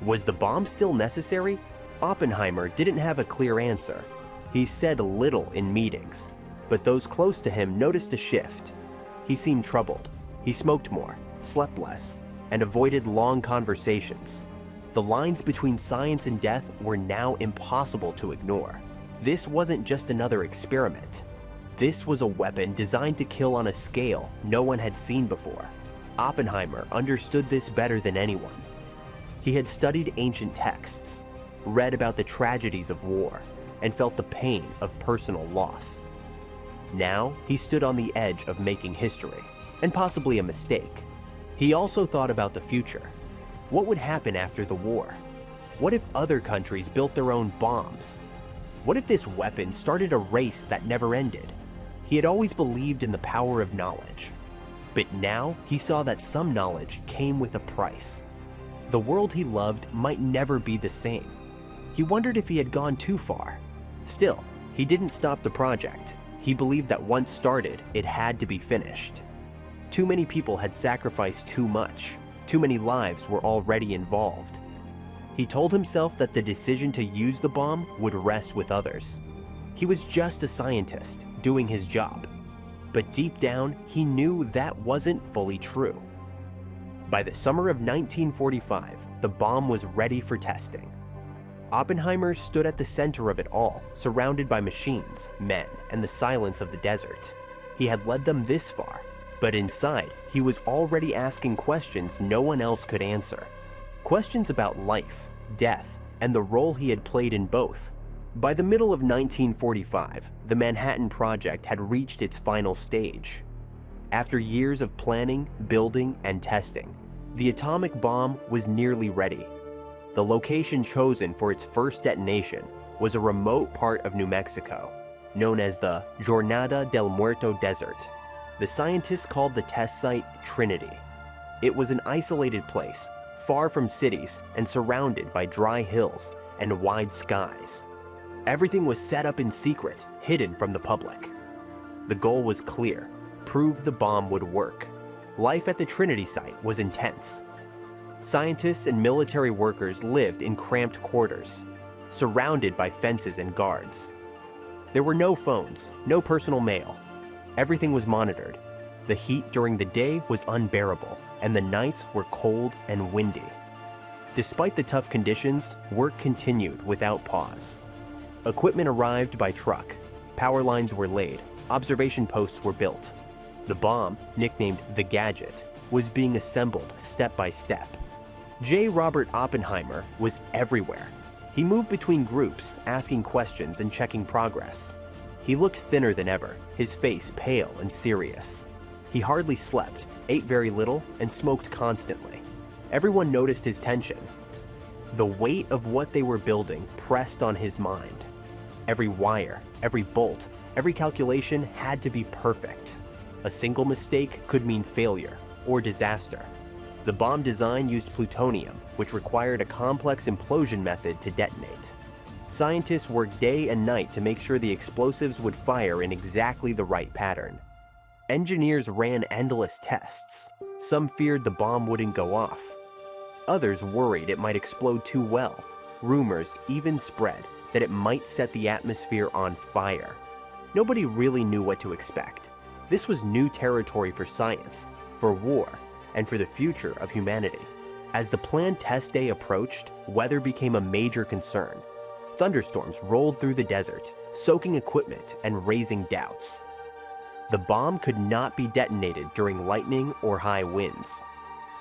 Was the bomb still necessary? Oppenheimer didn't have a clear answer. He said little in meetings, but those close to him noticed a shift. He seemed troubled. He smoked more, slept less, and avoided long conversations. The lines between science and death were now impossible to ignore. This wasn't just another experiment. This was a weapon designed to kill on a scale no one had seen before. Oppenheimer understood this better than anyone. He had studied ancient texts, read about the tragedies of war, and felt the pain of personal loss. Now, he stood on the edge of making history, and possibly a mistake. He also thought about the future. What would happen after the war? What if other countries built their own bombs? What if this weapon started a race that never ended? He had always believed in the power of knowledge, but now he saw that some knowledge came with a price. The world he loved might never be the same. He wondered if he had gone too far. Still, he didn't stop the project. He believed that once started, it had to be finished. Too many people had sacrificed too much. Too many lives were already involved. He told himself that the decision to use the bomb would rest with others. He was just a scientist, doing his job. But deep down, he knew that wasn't fully true. By the summer of 1945, the bomb was ready for testing. Oppenheimer stood at the center of it all, surrounded by machines, men, and the silence of the desert. He had led them this far, but inside, he was already asking questions no one else could answer. Questions about life, death, and the role he had played in both. By the middle of 1945, the Manhattan Project had reached its final stage. After years of planning, building, and testing, the atomic bomb was nearly ready. The location chosen for its first detonation was a remote part of New Mexico, known as the Jornada del Muerto Desert. The scientists called the test site Trinity. It was an isolated place, far from cities and surrounded by dry hills and wide skies. Everything was set up in secret, hidden from the public. The goal was clear: prove the bomb would work. Life at the Trinity site was intense. Scientists and military workers lived in cramped quarters, surrounded by fences and guards. There were no phones, no personal mail. Everything was monitored. The heat during the day was unbearable, and the nights were cold and windy. Despite the tough conditions, work continued without pause. Equipment arrived by truck, power lines were laid, observation posts were built. The bomb, nicknamed the Gadget, was being assembled step by step. J. Robert Oppenheimer was everywhere. He moved between groups, asking questions and checking progress. He looked thinner than ever, his face pale and serious. He hardly slept, ate very little, and smoked constantly. Everyone noticed his tension. The weight of what they were building pressed on his mind. Every wire, every bolt, every calculation had to be perfect. A single mistake could mean failure or disaster. The bomb design used plutonium, which required a complex implosion method to detonate. Scientists worked day and night to make sure the explosives would fire in exactly the right pattern. Engineers ran endless tests. Some feared the bomb wouldn't go off. Others worried it might explode too well. Rumors even spread that it might set the atmosphere on fire. Nobody really knew what to expect. This was new territory for science, for war, and for the future of humanity. As the planned test day approached, weather became a major concern. Thunderstorms rolled through the desert, soaking equipment and raising doubts. The bomb could not be detonated during lightning or high winds.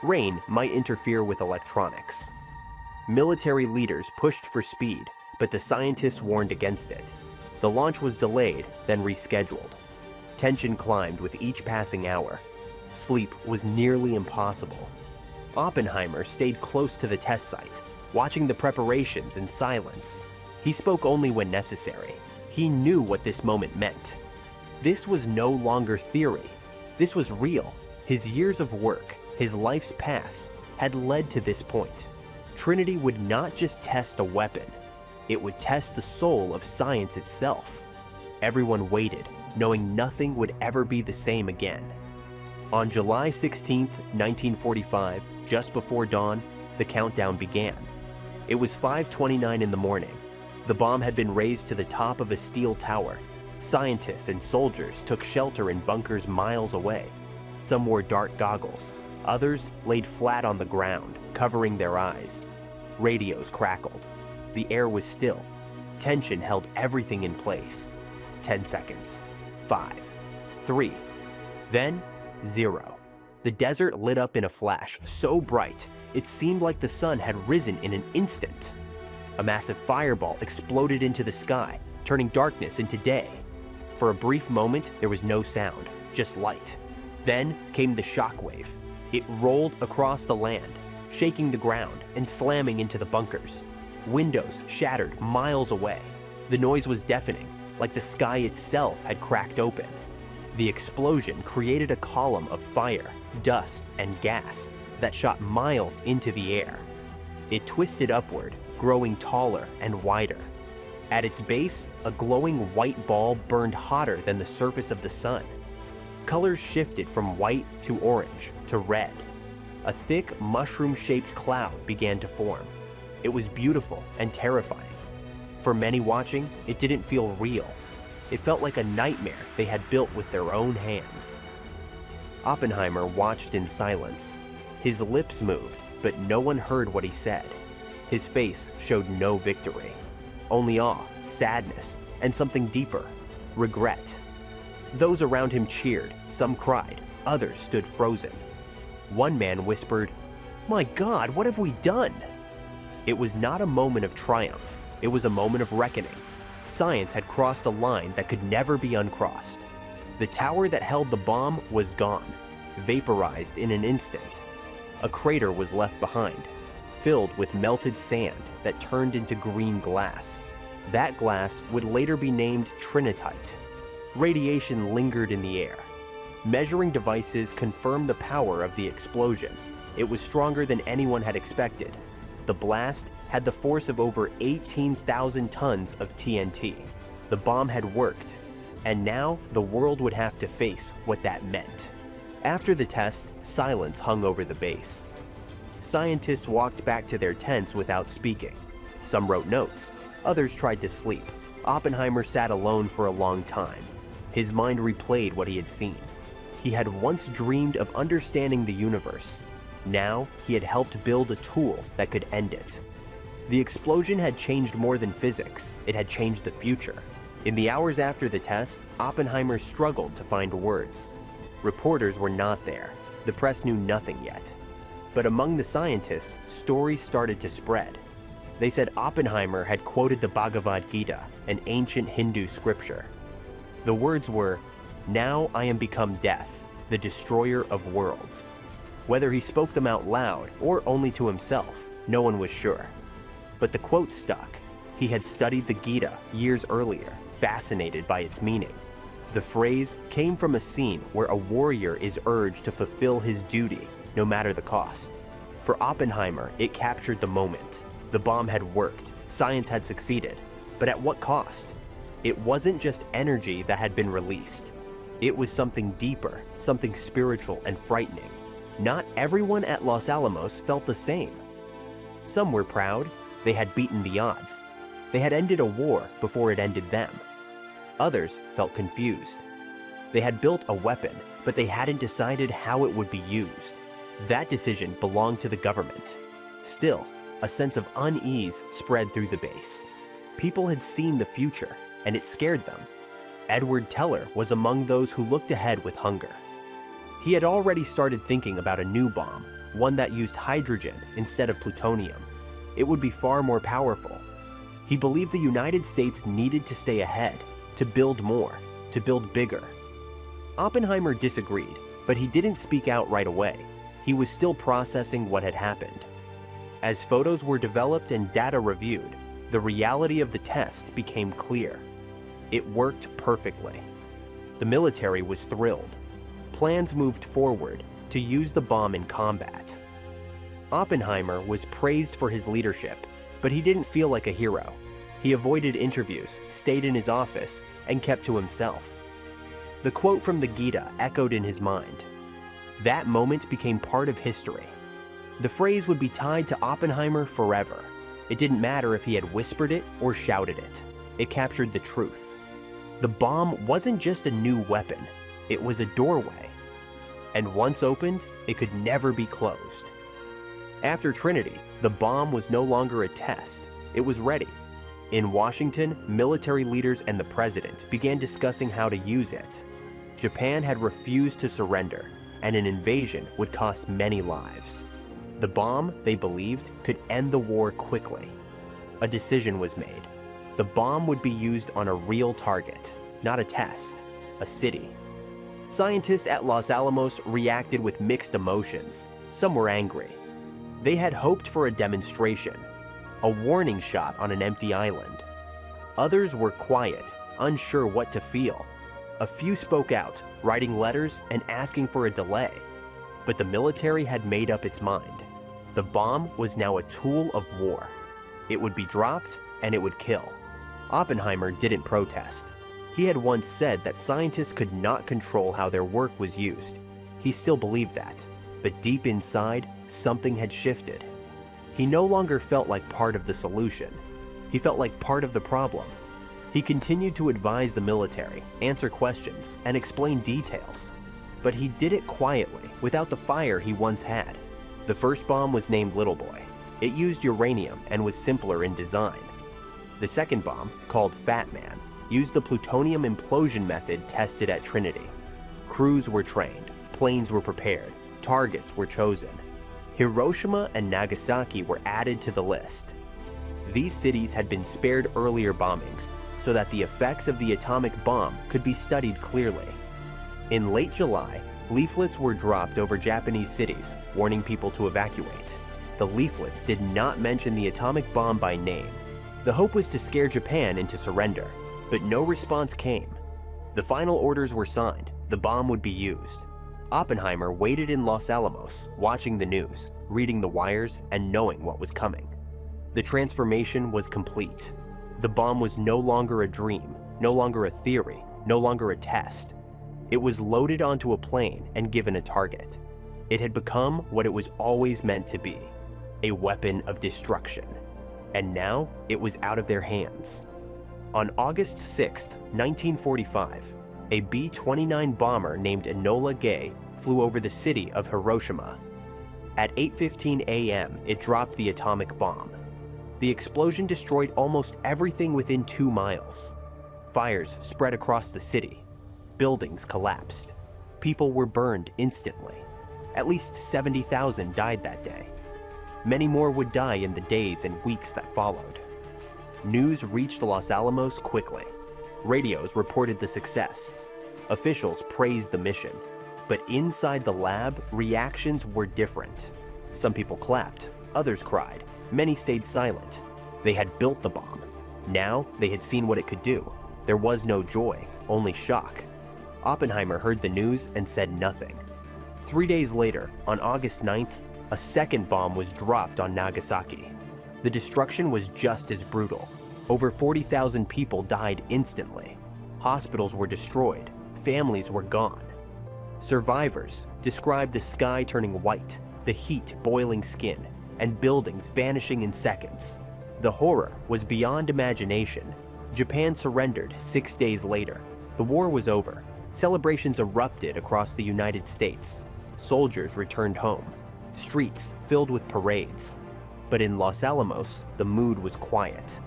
Rain might interfere with electronics. Military leaders pushed for speed, but the scientists warned against it. The launch was delayed, then rescheduled. Tension climbed with each passing hour. Sleep was nearly impossible. Oppenheimer stayed close to the test site, watching the preparations in silence. He spoke only when necessary. He knew what this moment meant. This was no longer theory. This was real. His years of work, his life's path, had led to this point. Trinity would not just test a weapon. It would test the soul of science itself. Everyone waited, knowing nothing would ever be the same again. On July 16, 1945, just before dawn, the countdown began. It was 5:29 in the morning. The bomb had been raised to the top of a steel tower. Scientists and soldiers took shelter in bunkers miles away. Some wore dark goggles. Others laid flat on the ground, covering their eyes. Radios crackled. The air was still. Tension held everything in place. 10 seconds. 5. 3. Then 0. The desert lit up in a flash, so bright, it seemed like the sun had risen in an instant. A massive fireball exploded into the sky, turning darkness into day. For a brief moment, there was no sound, just light. Then came the shockwave. It rolled across the land, shaking the ground and slamming into the bunkers. Windows shattered miles away. The noise was deafening, like the sky itself had cracked open. The explosion created a column of fire, dust, and gas that shot miles into the air. It twisted upward, growing taller and wider. At its base, a glowing white ball burned hotter than the surface of the sun. Colors shifted from white to orange to red. A thick, mushroom-shaped cloud began to form. It was beautiful and terrifying. For many watching, it didn't feel real. It felt like a nightmare they had built with their own hands. Oppenheimer watched in silence. His lips moved, but no one heard what he said. His face showed no victory, only awe, sadness, and something deeper, regret. Those around him cheered, some cried, others stood frozen. One man whispered, "My God, what have we done?" It was not a moment of triumph, it was a moment of reckoning. Science had crossed a line that could never be uncrossed. The tower that held the bomb was gone, vaporized in an instant. A crater was left behind, filled with melted sand that turned into green glass. That glass would later be named trinitite. Radiation lingered in the air. Measuring devices confirmed the power of the explosion. It was stronger than anyone had expected. The blast had the force of over 18,000 tons of TNT. The bomb had worked, and now the world would have to face what that meant. After the test, silence hung over the base. Scientists walked back to their tents without speaking. Some wrote notes, others tried to sleep. Oppenheimer sat alone for a long time. His mind replayed what he had seen. He had once dreamed of understanding the universe. Now, he had helped build a tool that could end it. The explosion had changed more than physics, it had changed the future. In the hours after the test, Oppenheimer struggled to find words. Reporters were not there. The press knew nothing yet. But among the scientists, stories started to spread. They said Oppenheimer had quoted the Bhagavad Gita, an ancient Hindu scripture. The words were, "Now I am become death, the destroyer of worlds." Whether he spoke them out loud or only to himself, no one was sure. But the quote stuck. He had studied the Gita years earlier, fascinated by its meaning. The phrase came from a scene where a warrior is urged to fulfill his duty, no matter the cost. For Oppenheimer, it captured the moment. The bomb had worked, science had succeeded, but at what cost? It wasn't just energy that had been released. It was something deeper, something spiritual and frightening. Not everyone at Los Alamos felt the same. Some were proud. They had beaten the odds. They had ended a war before it ended them. Others felt confused. They had built a weapon, but they hadn't decided how it would be used. That decision belonged to the government. Still, a sense of unease spread through the base. People had seen the future, and it scared them. Edward Teller was among those who looked ahead with hunger. He had already started thinking about a new bomb, one that used hydrogen instead of plutonium. It would be far more powerful. He believed the United States needed to stay ahead, to build more, to build bigger. Oppenheimer disagreed, but he didn't speak out right away. He was still processing what had happened. As photos were developed and data reviewed, the reality of the test became clear. It worked perfectly. The military was thrilled. Plans moved forward to use the bomb in combat. Oppenheimer was praised for his leadership, but he didn't feel like a hero. He avoided interviews, stayed in his office, and kept to himself. The quote from the Gita echoed in his mind. That moment became part of history. The phrase would be tied to Oppenheimer forever. It didn't matter if he had whispered it or shouted it. It captured the truth. The bomb wasn't just a new weapon. It was a doorway. And once opened, it could never be closed. After Trinity, the bomb was no longer a test. It was ready. In Washington, military leaders and the president began discussing how to use it. Japan had refused to surrender, and an invasion would cost many lives. The bomb, they believed, could end the war quickly. A decision was made. The bomb would be used on a real target, not a test, a city. Scientists at Los Alamos reacted with mixed emotions. Some were angry. They had hoped for a demonstration, a warning shot on an empty island. Others were quiet, unsure what to feel. A few spoke out, writing letters and asking for a delay. But the military had made up its mind. The bomb was now a tool of war. It would be dropped, and it would kill. Oppenheimer didn't protest. He had once said that scientists could not control how their work was used. He still believed that, but deep inside, something had shifted. He no longer felt like part of the solution. He felt like part of the problem. He continued to advise the military, answer questions, and explain details. But he did it quietly, without the fire he once had. The first bomb was named Little Boy. It used uranium and was simpler in design. The second bomb, called Fat Man, used the plutonium implosion method tested at Trinity. Crews were trained, planes were prepared, targets were chosen. Hiroshima and Nagasaki were added to the list. These cities had been spared earlier bombings so that the effects of the atomic bomb could be studied clearly. In late July, leaflets were dropped over Japanese cities, warning people to evacuate. The leaflets did not mention the atomic bomb by name. The hope was to scare Japan into surrender, but no response came. The final orders were signed. The bomb would be used. Oppenheimer waited in Los Alamos, watching the news, reading the wires, and knowing what was coming. The transformation was complete. The bomb was no longer a dream, no longer a theory, no longer a test. It was loaded onto a plane and given a target. It had become what it was always meant to be, a weapon of destruction. And now it was out of their hands. On August 6, 1945, a B-29 bomber named Enola Gay flew over the city of Hiroshima. At 8:15 a.m., it dropped the atomic bomb. The explosion destroyed almost everything within 2 miles. Fires spread across the city. Buildings collapsed. People were burned instantly. At least 70,000 died that day. Many more would die in the days and weeks that followed. News reached Los Alamos quickly. Radios reported the success. Officials praised the mission. But inside the lab, reactions were different. Some people clapped, others cried, many stayed silent. They had built the bomb. Now they had seen what it could do. There was no joy, only shock. Oppenheimer heard the news and said nothing. 3 days later, on August 9th, a second bomb was dropped on Nagasaki. The destruction was just as brutal. Over 40,000 people died instantly. Hospitals were destroyed. Families were gone. Survivors described the sky turning white, the heat boiling skin, and buildings vanishing in seconds. The horror was beyond imagination. Japan surrendered 6 days later. The war was over. Celebrations erupted across the United States. Soldiers returned home. Streets filled with parades. But in Los Alamos, the mood was quiet.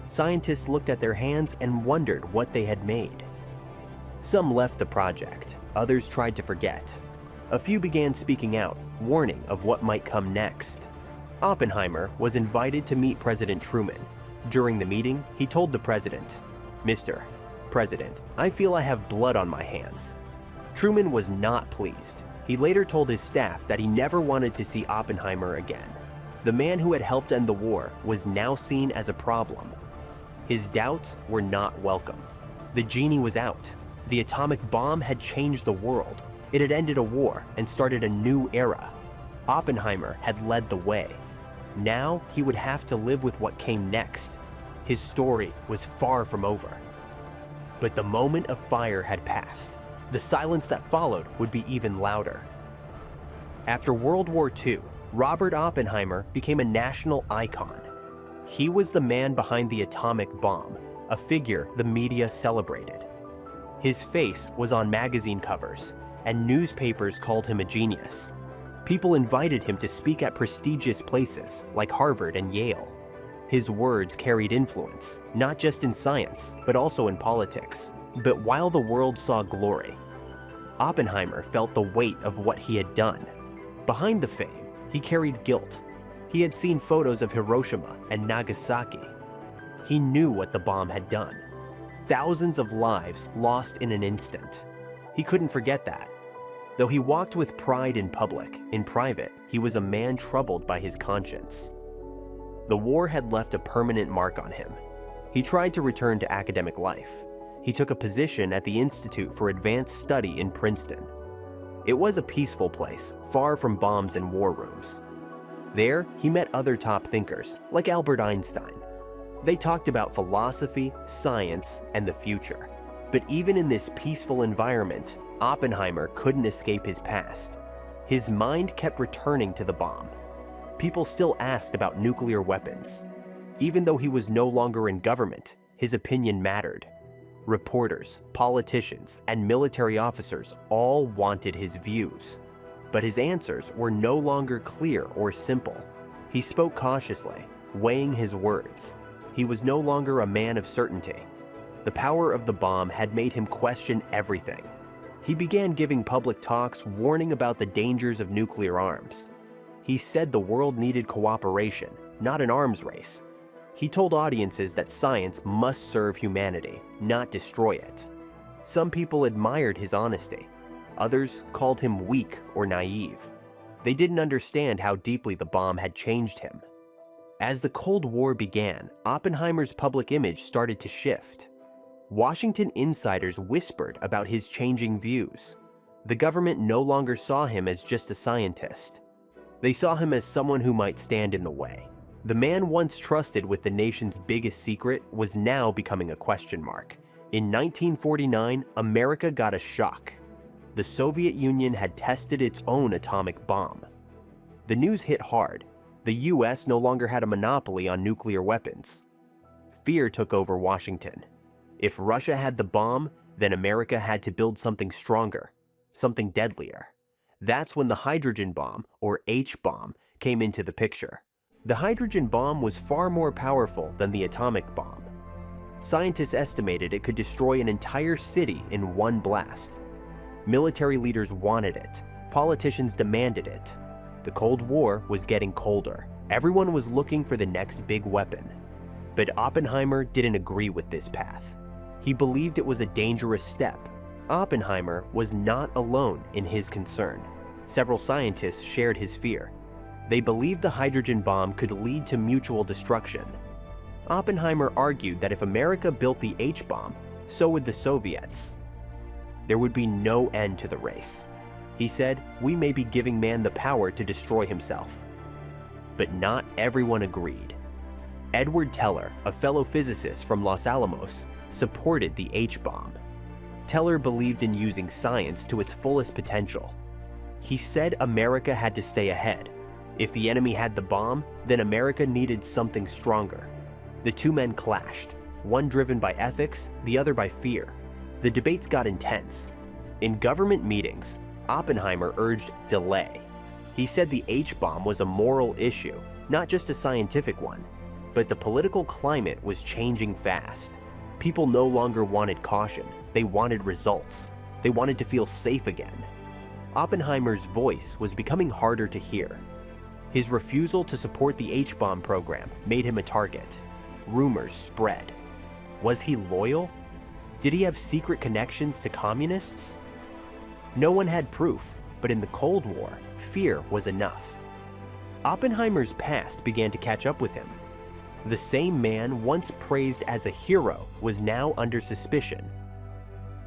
Scientists looked at their hands and wondered what they had made. Some left the project, others tried to forget. A few began speaking out, warning of what might come next. Oppenheimer was invited to meet President Truman. During the meeting, he told the president, "Mr. President, I feel I have blood on my hands." Truman was not pleased. He later told his staff that he never wanted to see Oppenheimer again. The man who had helped end the war was now seen as a problem. His doubts were not welcome. The genie was out. The atomic bomb had changed the world. It had ended a war and started a new era. Oppenheimer had led the way. Now he would have to live with what came next. His story was far from over. But the moment of fire had passed. The silence that followed would be even louder. After World War II, Robert Oppenheimer became a national icon. He was the man behind the atomic bomb, a figure the media celebrated. His face was on magazine covers, and newspapers called him a genius. People invited him to speak at prestigious places like Harvard and Yale. His words carried influence, not just in science, but also in politics. But while the world saw glory, Oppenheimer felt the weight of what he had done. Behind the fame, he carried guilt. He had seen photos of Hiroshima and Nagasaki. He knew what the bomb had done. Thousands of lives lost in an instant. He couldn't forget that. Though he walked with pride in public, in private, he was a man troubled by his conscience. The war had left a permanent mark on him. He tried to return to academic life. He took a position at the Institute for Advanced Study in Princeton. It was a peaceful place, far from bombs and war rooms. There, he met other top thinkers, like Albert Einstein. They talked about philosophy, science, and the future. But even in this peaceful environment, Oppenheimer couldn't escape his past. His mind kept returning to the bomb. People still asked about nuclear weapons. Even though he was no longer in government, his opinion mattered. Reporters, politicians, and military officers all wanted his views. But his answers were no longer clear or simple. He spoke cautiously, weighing his words. He was no longer a man of certainty. The power of the bomb had made him question everything. He began giving public talks warning about the dangers of nuclear arms. He said the world needed cooperation, not an arms race. He told audiences that science must serve humanity, not destroy it. Some people admired his honesty. Others called him weak or naive. They didn't understand how deeply the bomb had changed him. As the Cold War began, Oppenheimer's public image started to shift. Washington insiders whispered about his changing views. The government no longer saw him as just a scientist. They saw him as someone who might stand in the way. The man once trusted with the nation's biggest secret was now becoming a question mark. In 1949, America got a shock. The Soviet Union had tested its own atomic bomb. The news hit hard. The US no longer had a monopoly on nuclear weapons. Fear took over Washington. If Russia had the bomb, then America had to build something stronger, something deadlier. That's when the hydrogen bomb, or H-bomb, came into the picture. The hydrogen bomb was far more powerful than the atomic bomb. Scientists estimated it could destroy an entire city in one blast. Military leaders wanted it. Politicians demanded it. The Cold War was getting colder. Everyone was looking for the next big weapon. But Oppenheimer didn't agree with this path. He believed it was a dangerous step. Oppenheimer was not alone in his concern. Several scientists shared his fear. They believed the hydrogen bomb could lead to mutual destruction. Oppenheimer argued that if America built the H-bomb, so would the Soviets. There would be no end to the race. He said, "We may be giving man the power to destroy himself." But not everyone agreed. Edward Teller, a fellow physicist from Los Alamos, supported the H-bomb. Teller believed in using science to its fullest potential. He said America had to stay ahead. If the enemy had the bomb, then America needed something stronger. The two men clashed, one driven by ethics, the other by fear. The debates got intense. In government meetings, Oppenheimer urged delay. He said the H-bomb was a moral issue, not just a scientific one. But the political climate was changing fast. People no longer wanted caution, they wanted results. They wanted to feel safe again. Oppenheimer's voice was becoming harder to hear. His refusal to support the H-bomb program made him a target. Rumors spread. Was he loyal? Did he have secret connections to communists? No one had proof, but in the Cold War, fear was enough. Oppenheimer's past began to catch up with him. The same man once praised as a hero was now under suspicion.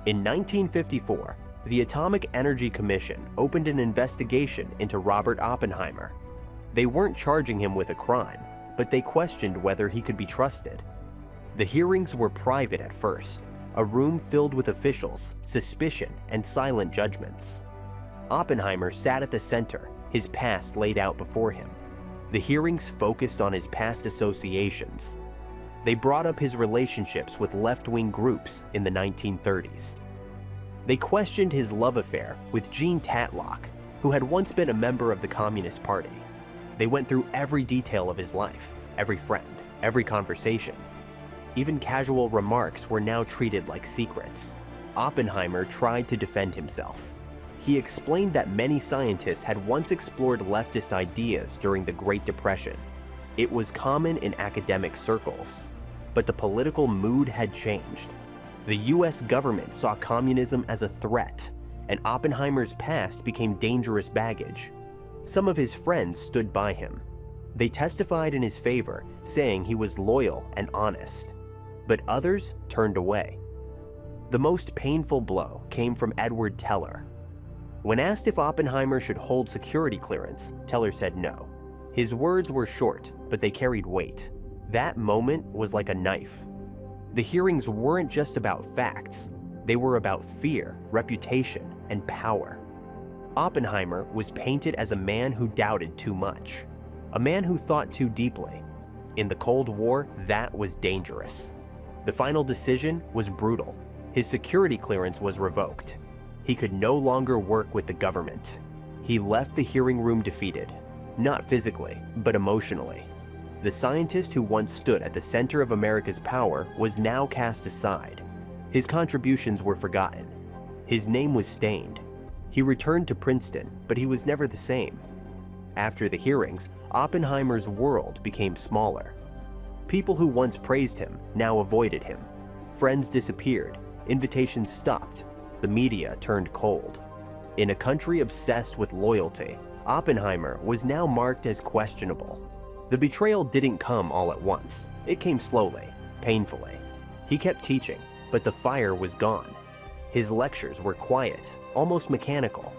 In 1954, the Atomic Energy Commission opened an investigation into Robert Oppenheimer. They weren't charging him with a crime, but they questioned whether he could be trusted. The hearings were private at first, a room filled with officials, suspicion, and silent judgments. Oppenheimer sat at the center, his past laid out before him. The hearings focused on his past associations. They brought up his relationships with left-wing groups in the 1930s. They questioned his love affair with Jean Tatlock, who had once been a member of the Communist Party. They went through every detail of his life, every friend, every conversation. Even casual remarks were now treated like secrets. Oppenheimer tried to defend himself. He explained that many scientists had once explored leftist ideas during the Great Depression. It was common in academic circles. But the political mood had changed. The US government saw communism as a threat, and Oppenheimer's past became dangerous baggage. Some of his friends stood by him. They testified in his favor, saying he was loyal and honest. But others turned away. The most painful blow came from Edward Teller. When asked if Oppenheimer should hold security clearance, Teller said no. His words were short, but they carried weight. That moment was like a knife. The hearings weren't just about facts. They were about fear, reputation, and power. Oppenheimer was painted as a man who doubted too much. a man who thought too deeply. In the Cold War, that was dangerous. The final decision was brutal. His security clearance was revoked. He could no longer work with the government. He left the hearing room defeated, not physically, but emotionally. The scientist who once stood at the center of America's power was now cast aside. His contributions were forgotten. His name was stained. He returned to Princeton, but he was never the same. After the hearings, Oppenheimer's world became smaller. People who once praised him now avoided him. Friends disappeared, invitations stopped, the media turned cold. In a country obsessed with loyalty, Oppenheimer was now marked as questionable. The betrayal didn't come all at once. It came slowly, painfully. He kept teaching, but the fire was gone. His lectures were quiet, almost mechanical.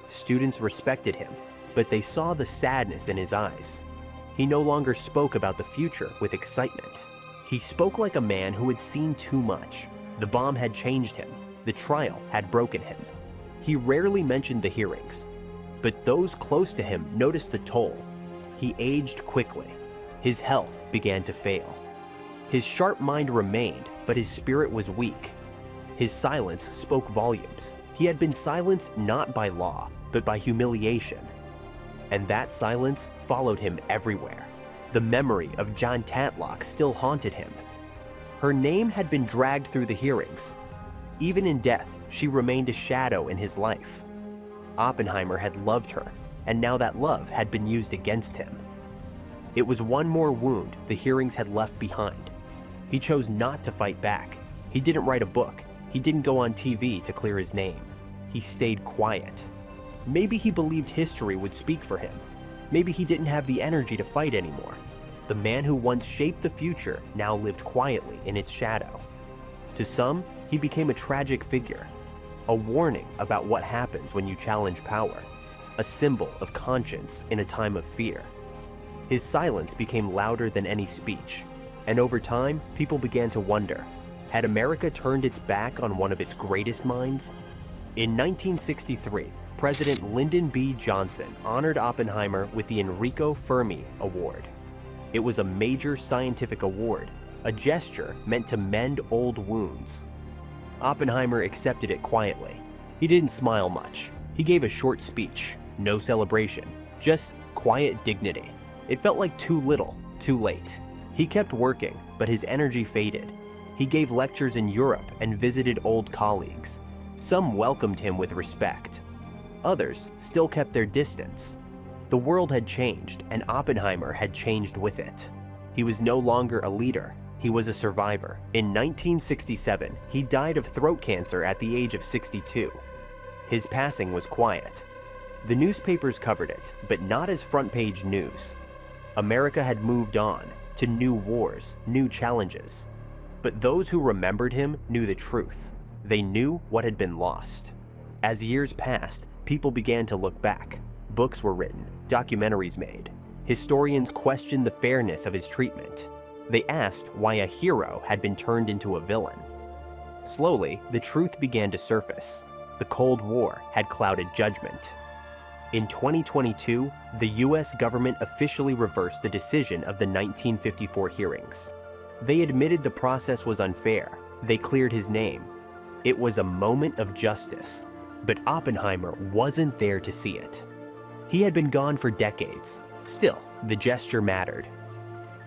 Students respected him, but they saw the sadness in his eyes. He no longer spoke about the future with excitement. He spoke like a man who had seen too much. The bomb had changed him. The trial had broken him. He rarely mentioned the hearings, but those close to him noticed the toll. He aged quickly. His health began to fail. His sharp mind remained, but his spirit was weak. His silence spoke volumes. He had been silenced not by law, but by humiliation. And that silence followed him everywhere. The memory of John Tatlock still haunted him. Her name had been dragged through the hearings. Even in death, she remained a shadow in his life. Oppenheimer had loved her, and now that love had been used against him. It was one more wound the hearings had left behind. He chose not to fight back. He didn't write a book. He didn't go on TV to clear his name. He stayed quiet. Maybe he believed history would speak for him. Maybe he didn't have the energy to fight anymore. The man who once shaped the future now lived quietly in its shadow. To some, he became a tragic figure, a warning about what happens when you challenge power, a symbol of conscience in a time of fear. His silence became louder than any speech, and over time, people began to wonder, had America turned its back on one of its greatest minds? In 1963, President Lyndon B. Johnson honored Oppenheimer with the Enrico Fermi Award. It was a major scientific award, a gesture meant to mend old wounds. Oppenheimer accepted it quietly. He didn't smile much. He gave a short speech, no celebration, just quiet dignity. It felt like too little, too late. He kept working, but his energy faded. He gave lectures in Europe and visited old colleagues. Some welcomed him with respect. Others still kept their distance. The world had changed, and Oppenheimer had changed with it. He was no longer a leader. He was a survivor. In 1967, he died of throat cancer at the age of 62. His passing was quiet. The newspapers covered it, but not as front-page news. America had moved on to new wars, new challenges. But those who remembered him knew the truth. They knew what had been lost. As years passed, people began to look back. Books were written, documentaries made. Historians questioned the fairness of his treatment. They asked why a hero had been turned into a villain. Slowly, the truth began to surface. The Cold War had clouded judgment. In 2022, the US government officially reversed the decision of the 1954 hearings. They admitted the process was unfair. They cleared his name. It was a moment of justice, but Oppenheimer wasn't there to see it. He had been gone for decades. Still, the gesture mattered.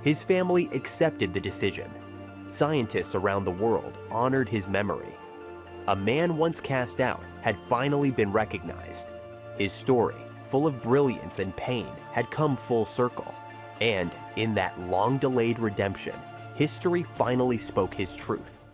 His family accepted the decision. Scientists around the world honored his memory. A man once cast out had finally been recognized. His story, full of brilliance and pain, had come full circle. And in that long-delayed redemption, history finally spoke his truth.